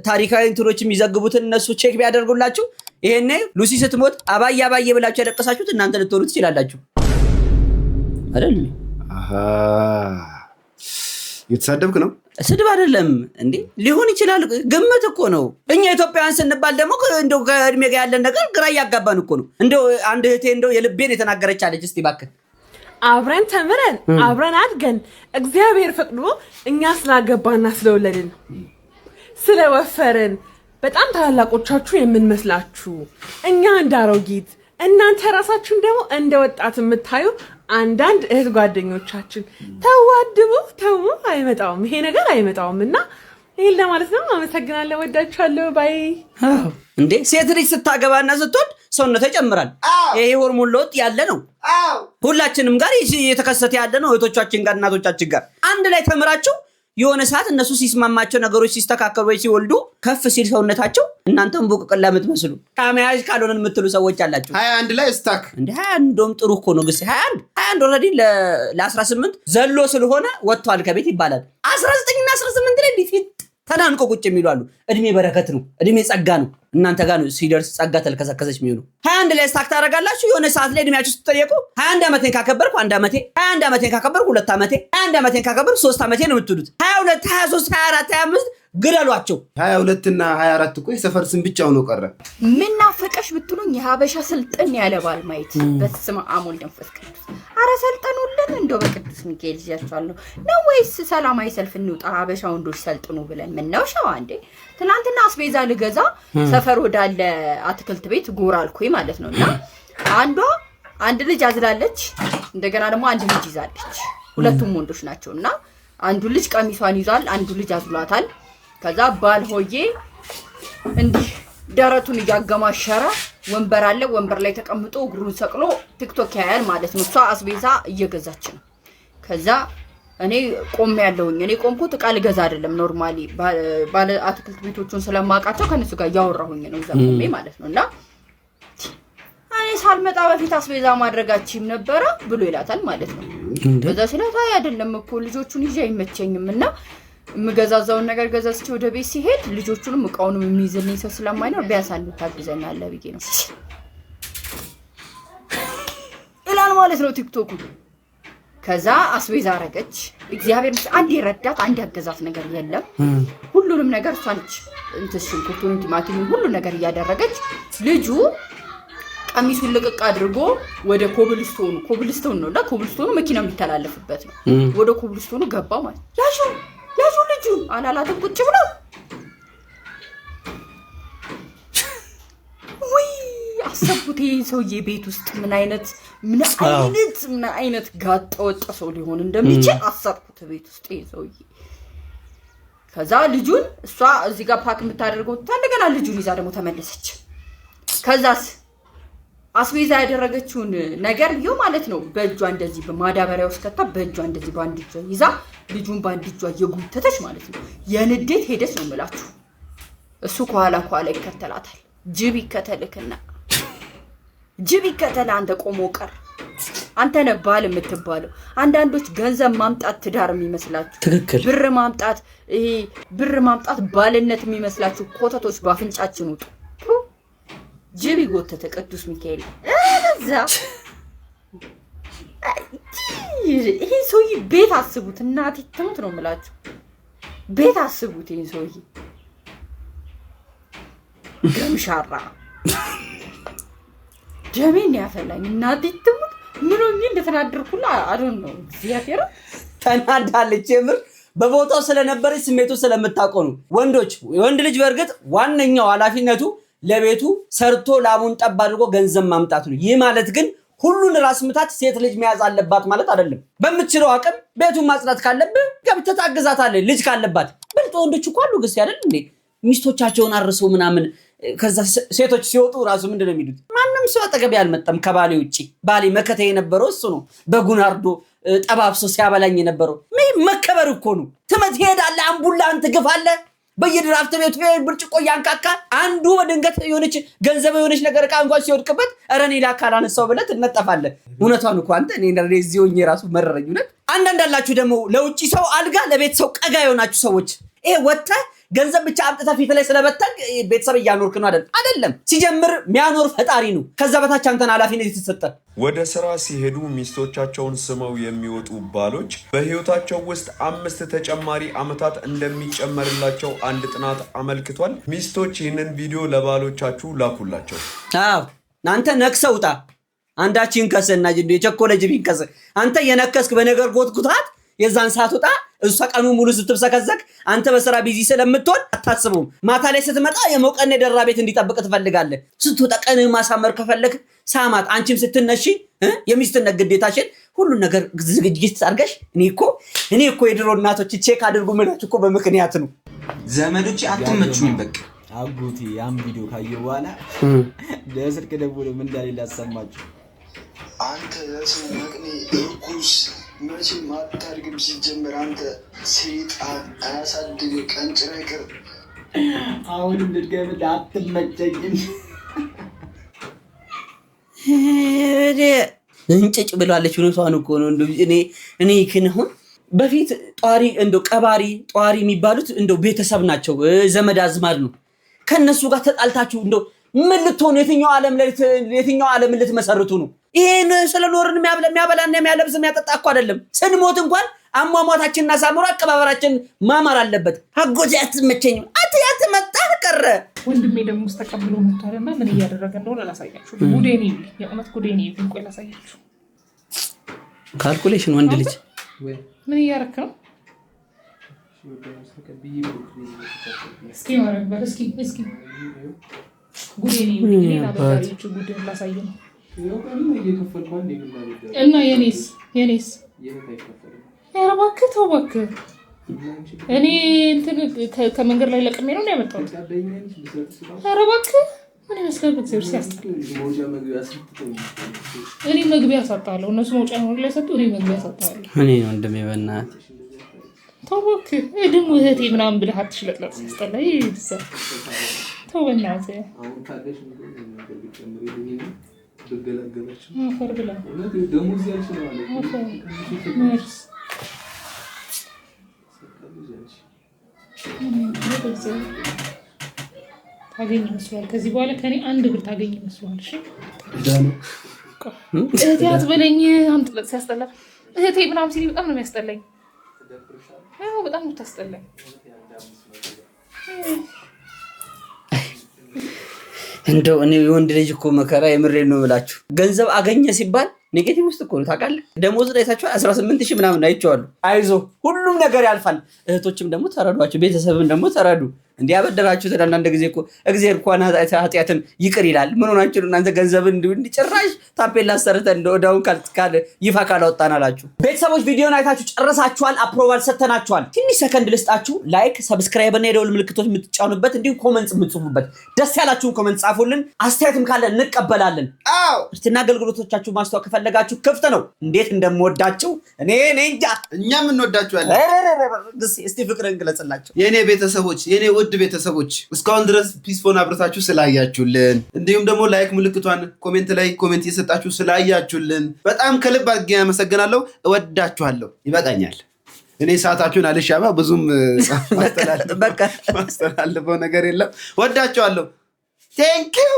ታሪካዊ እንትኖች የሚዘግቡትን እነሱ ቼክ ቢያደርጉላችሁ ይሄኔ ሉሲ ስትሞት አባዬ ብላችሁ ያደቀሳችሁት እናንተ ልትሆኑ ትችላላችሁ አይደል? እየተሳደብክ ነው? ስድብ አይደለም እንዴ? ሊሆን ይችላል። ግምት እኮ ነው። እኛ ኢትዮጵያውያን ስንባል ደግሞ እንደው ከእድሜ ጋር ያለን ነገር ግራ እያጋባን እኮ ነው። እንደው አንድ እህቴ እንደው የልቤን የተናገረች አለች። እስቲ እባክህ አብረን ተምረን አብረን አድገን እግዚአብሔር ፈቅዶ እኛ ስላገባና ስለወለድን ስለወፈርን በጣም ታላላቆቻችሁ የምንመስላችሁ እኛ እንዳሮጊት እናንተ ራሳችሁን ደግሞ እንደ ወጣት የምታዩ አንዳንድ እህት ጓደኞቻችን ተዋድቡ ተው አይመጣውም ይሄ ነገር አይመጣውም እና ይሄን ለማለት ነው አመሰግናለሁ ወዳችኋለሁ ባይ እንዴ ሴት ልጅ ስታገባና ስትወድ ሰውነቷ ይጨምራል ይሄ ሆርሞን ለውጥ ያለ ነው ሁላችንም ጋር እየተከሰተ ያለ ነው እህቶቻችን ጋር እናቶቻችን ጋር አንድ ላይ ተምራችሁ የሆነ ሰዓት እነሱ ሲስማማቸው ነገሮች ሲስተካከሉ ወይ ሲወልዱ ከፍ ሲል ሰውነታቸው እናንተም ቡቅቅላ የምትመስሉ ካሜያጅ ካልሆነን የምትሉ ሰዎች አላችሁ 21 ላይ ስታክ እንዴ 21 እንደውም ጥሩ እኮ ነው ግስ 21 ኦልሬዲ ለ18 ዘሎ ስለሆነ ወጥቷል ከቤት ይባላል 19 እና 18 ላይ እንዴት ተናንቆ ቁጭ የሚሉ አሉ እድሜ በረከት ነው እድሜ ጸጋ ነው እናንተ ጋር ነው ሲደርስ ጸጋ ተልከሰከሰች የሚሆኑ 21 ላይ ስታክ ታረጋላችሁ የሆነ ሰዓት ላይ እድሜያችሁ ስትጠየቁ 21 ዓመቴን ካከበርኩ 1 ዓመቴ 21 ዓመቴን ካከበርኩ 2 ዓመቴ 21 ዓመቴን ካከበርኩ 3 ዓመቴ ነው የምትሉት 22 23 24 25 ግደሏቸው 22 እና 24 እኮ የሰፈር ስም ብቻው ነው ቀረ ምን ናፈቀሽ ብትሉኝ የሀበሻ ስልጥን ያለ ባል ማየት በስመ አብ ወልድ መንፈስ ቅዱስ አረ ሰልጠኑልን እንደው በቅዱስ ሚካኤል ይያቻለሁ ነው ወይስ ሰላማዊ ሰልፍ እንውጣ ሀበሻ ወንዶች ሰልጥኑ ብለን ምን ነው ሻው አንዴ ትናንትና አስቤዛ ልገዛ ሰፈር ወዳለ አትክልት ቤት ጎራ አልኩኝ ማለት ነውና አንድ ልጅ አዝላለች እንደገና ደግሞ አንድ ልጅ ይዛለች ሁለቱም ወንዶች ናቸውና አንዱ ልጅ ቀሚሷን ይዟል አንዱ ልጅ አዝሏታል ከዛ ባል ሆዬ እንዲህ ደረቱን ያገማሸረ ወንበር አለ ወንበር ላይ ተቀምጦ እግሩን ሰቅሎ ቲክቶክ ያያል ማለት ነው እሷ አስቤዛ እየገዛች ነው ከዛ እኔ ቆም ያለውኝ እኔ ቆምኩት ቃል ገዛ አይደለም ኖርማሊ ባለ አትክልት ቤቶቹን ስለማቃቸው ከነሱ ጋር ያወራሁኝ ነው ዘቆሜ ማለት ነውና እኔ ሳልመጣ በፊት አስቤዛ ማድረጋችም ነበር ብሎ ይላታል ማለት ነው በዛ ስለታ አይደለም እኮ ልጆቹን ይዤ አይመቸኝምና ምገዛዛውን ነገር ገዛዝቼ ወደ ቤት ሲሄድ ልጆቹንም እቃውንም የሚይዝልኝ ሰው ስለማይኖር ቢያንስ አንዱ ታግዘኛለ ብዬ ነው ኢላን ማለት ነው ቲክቶኩ ከዛ አስቤዛ አረገች እግዚአብሔር አንድ ይረዳት አንድ ያገዛት ነገር የለም ሁሉንም ነገር እሷ ነች እንትን ሽንኩርቱን ቲማቲሙን ሁሉ ነገር ያደረገች ልጁ ቀሚሱን ልቅቅ አድርጎ ወደ ኮብልስቶን ነው ኮብልስቶኑ መኪና የሚተላለፍበት ነው ወደ ኮብልስቶኑ ገባ ማለት ያሹ ልጁ አላላተም ቁጭ ብሎ ወይ አሰቡት ይሄ ሰውዬ ቤት ውስጥ ምን አይነት ጋጠ ወጣ ሰው ሊሆን እንደሚችል አሰብኩት ቤት ውስጥ ይሄ ሰውዬ ከዛ ልጁን እሷ እዚህ ጋር ፓክ የምታደርገው እንደገና ልጁን ይዛ ደግሞ ተመለሰች ከዛስ አስቤዛ ያደረገችውን ነገር ይው ማለት ነው በእጇ እንደዚህ በማዳበሪያው ስከታ በእጇ እንደዚህ ባንድ እጇ ይዛ ልጁን ባንድ እጇ የጉተተች ማለት ነው የንዴት ሄደች ነው የምላችሁ እሱ ከኋላ ይከተላታል ጅብ ይከተል አንተ ቆሞ ቀር አንተ ነህ ባል የምትባለው አንዳንዶች ገንዘብ ማምጣት ትዳር የሚመስላችሁ ትክክል ብር ማምጣት ባልነት የሚመስላችሁ ኮተቶች ባፍንጫችን ውጡ ጅብ ይጎተተ ቅዱስ ሚካኤል እዛ ይሄ ሰውዬ ቤት አስቡት እናቴ ትሙት ነው የምላችሁ ቤት አስቡት ይሄ ሰውዬ ገምሻራ ጀሜን ያፈላኝ እናቴ ትሙት ምን ሆኜ እንደተናደርኩላ አዶን ነው እግዚአብሔር ተናዳለች የምር በቦታው ስለነበረች ስሜቱ ስለምታውቀው ነው ወንድ ልጅ በርግጥ ዋነኛው ኃላፊነቱ ለቤቱ ሰርቶ ላሙን ጠብ አድርጎ ገንዘብ ማምጣት ነው ይህ ማለት ግን ሁሉን ራስ ምታት ሴት ልጅ መያዝ አለባት ማለት አይደለም በምትችለው አቅም ቤቱን ማጽዳት ካለብህ ገብተህ ታግዛታለህ ልጅ ካለባት ብልጥ ወንዶች እኮ አሉ ግስ አይደል እንዴ ሚስቶቻቸውን አርሰው ምናምን ከዛ ሴቶች ሲወጡ ራሱ ምንድነው የሚሉት ማንንም ሰው አጠገብ ያልመጣም ከባሌ ውጪ ባሌ መከተ የነበረው እሱ ነው በጉናርዶ ጠባብሶ ሲያበላኝ የነበረው መከበር እኮ ነው ትመት ሄዳለህ አምቡላን ትግፋለህ በየድራፍት ቤቱ ብርጭቆ ያንካካ አንዱ በድንገት የሆነች ገንዘብ የሆነች ነገር እንኳን ሲወድቅበት አረኔ ላካላነሳው ብለህ ትነጠፋለህ እውነቷን እኮ አንተ እኔ እንደዚህ ሆኜ ራሱ መረረኝ እውነት አንዳንድ አላችሁ ደግሞ ለውጪ ሰው አልጋ ለቤት ሰው ቀጋ የሆናችሁ ሰዎች ይሄ ወጣ ገንዘብ ብቻ አምጥተህ ፊት ላይ ስለበተን ቤተሰብ ያኖርክ ነው አይደለም ሲጀምር ሚያኖር ፈጣሪ ነው ከዛ በታች አንተን ኃላፊነት የተሰጠ ወደ ስራ ሲሄዱ ሚስቶቻቸውን ስመው የሚወጡ ባሎች በህይወታቸው ውስጥ 5 ተጨማሪ አመታት እንደሚጨመርላቸው አንድ ጥናት አመልክቷል ሚስቶች ይህንን ቪዲዮ ለባሎቻችሁ ላኩላቸው አንተ ነክሰውጣ አንዳችን ከሰና ጅንዶ የቸኮለ ጅብ ይንከስ አንተ የነከስክ በነገር ጎትኩታት የዛን ሰዓት ወጣ እሷ ቀኑ ሙሉ ስትብሰከዘክ አንተ በስራ ቢዚ ስለምትሆን አታስቡም። ማታ ላይ ስትመጣ የሞቀነ ደራ ቤት እንዲጠብቅ ትፈልጋለህ። ስትወጣ ቀን ማሳመር ከፈለክ ሳማት። አንቺም ስትነሺ የሚስትነት ግዴታሽን ሁሉ ነገር ዝግጅት አድርገሽ እኔ እኮ የድሮ እናቶች ቼክ አድርጉ ማለት እኮ በምክንያት ነው። ዘመዶች አትመቹኝ በቃ አጎቴ ያን ቪዲዮ ካየው በኋላ ለስልክ ደውሎ ምን እንዳለ አሰማችሁ። አንተ ለሰው መቅኔ እርኩስ መቼም አታድግም። ሲጀምር አንተ ሰይጣን አያሳድግ ቀንጭራ ይቅር። አሁንም ልድገምልህ አትመቸኝም። እንጭጭ ብላለች። እውነቷን እኮ ነው። እኔ ክንሁን በፊት ጧሪ እንደው ቀባሪ ጧሪ የሚባሉት እንደው ቤተሰብ ናቸው፣ ዘመድ አዝማድ ነው። ከነሱ ጋር ተጣልታችሁ እንደው ምን ልትሆኑ የትኛው ዓለም ልትመሰርቱ ነው? ይሄን ስለኖርን የሚያበላና የሚያለብስ የሚያጠጣ እኮ አይደለም። ስንሞት እንኳን አሟሟታችንና ሳምሮ አቀባበራችን ማማር አለበት። አጎቴ አትመቸኝም። አትመጣ ቀረ። ወንድሜ ደግሞ ተቀብሎ መጥቷልና ምን እያደረገ እንደሆነ ላሳያችሁ። ጉዴኒ የእውነት ጉዴኒ ቆይ ላሳያችሁ። ካልኩሌሽን ወንድ ልጅ ምን እያደረክ ነው? እስኪ ማረግ እስኪ ጉዴኒ ላሳያችሁ። ጉዴኒ ላሳያችሁ ነው እና የኔስ ኧረ እባክህ ተው እባክህ። እኔ እንትን ከመንገድ ላይ ለቅሜ ነው ያመጣሁት። ኧረ እባክህ ምን ይመስላል? በእግዚአብሔር ሲያስጠላ። እኔ መግቢያ አሳጣለሁ። እነሱ መውጫ ነው ላይ ሰጡ፣ እኔ መግቢያ አሳጣለሁ። እኔ ነው እንደሚበናት ተው እባክህ። ደግሞ እህቴ ምናምን ብለህ አትሽለጥለጥ። ሲያስጠላ ይሰ ተው በእናትህ። አፈር ብላ ታገኝ ይመስላል። ከዚህ በኋላ ከኔ አንድ ብር ታገኝ ይመስላል። እሺ እህቴ አትበለኝ። አምጥለጥ ሲያስጠላ እህቴ ምናምን ሲል በጣም ነው የሚያስጠላኝ። አዎ በጣም ነው ታስጠላኝ። እንደው እኔ የወንድ ልጅ እኮ መከራ የምሬን ነው ብላችሁ ገንዘብ አገኘ ሲባል ኔጌቲቭ ውስጥ እኮ ነው ታውቃለህ። ደሞዝ ላይ ታቻው 18000 ምናምን አይቼዋለሁ። አይዞ ሁሉም ነገር ያልፋል። እህቶችም ደግሞ ተረዷቸው፣ ቤተሰብም ደግሞ ተረዱ። እንዲያበደራችሁ አንዳንድ ጊዜ እኮ እግዚአብሔር እንኳን ኃጢአትን ይቅር ይላል። ምን ሆናችሁ እናንተ ገንዘብን እንዲጭራሽ ታፔላ ሰርተን እንደወዳውን ካል ይፋ ካላወጣን አላችሁ። ቤተሰቦች ቪዲዮን አይታችሁ ጨርሳችኋል። አፕሮቫል ሰተናችኋል። ትንሽ ሰከንድ ልስጣችሁ። ላይክ፣ ሰብስክራይብ እና የደወል ምልክቶች የምትጫኑበት እንዲሁም ኮሜንትስ የምትጽፉበት ደስ ያላችሁን ኮሜንት ጻፉልን። አስተያየትም ካለ እንቀበላለን። ምርትና አገልግሎቶቻችሁ ማስተዋወቅ ከፈለጋችሁ ክፍት ነው። እንዴት እንደምወዳችሁ እኔ እንጃ። እኛም እንወዳችኋለን። እስቲ ፍቅርን ግለጽላችሁ የኔ ቤተሰቦች፣ የኔ ውድ ቤተሰቦች እስካሁን ድረስ ፒስፎን አብረታችሁ ስላያችሁልን እንዲሁም ደግሞ ላይክ ምልክቷን ኮሜንት ላይ ኮሜንት እየሰጣችሁ ስላያችሁልን በጣም ከልብ አድርጌ አመሰግናለሁ። እወዳችኋለሁ። ይበቃኛል። እኔ ሰዓታችሁን አልሻማ ብዙም ማስተላለፈው ነገር የለም። እወዳችኋለሁ። ቴንክ ዩ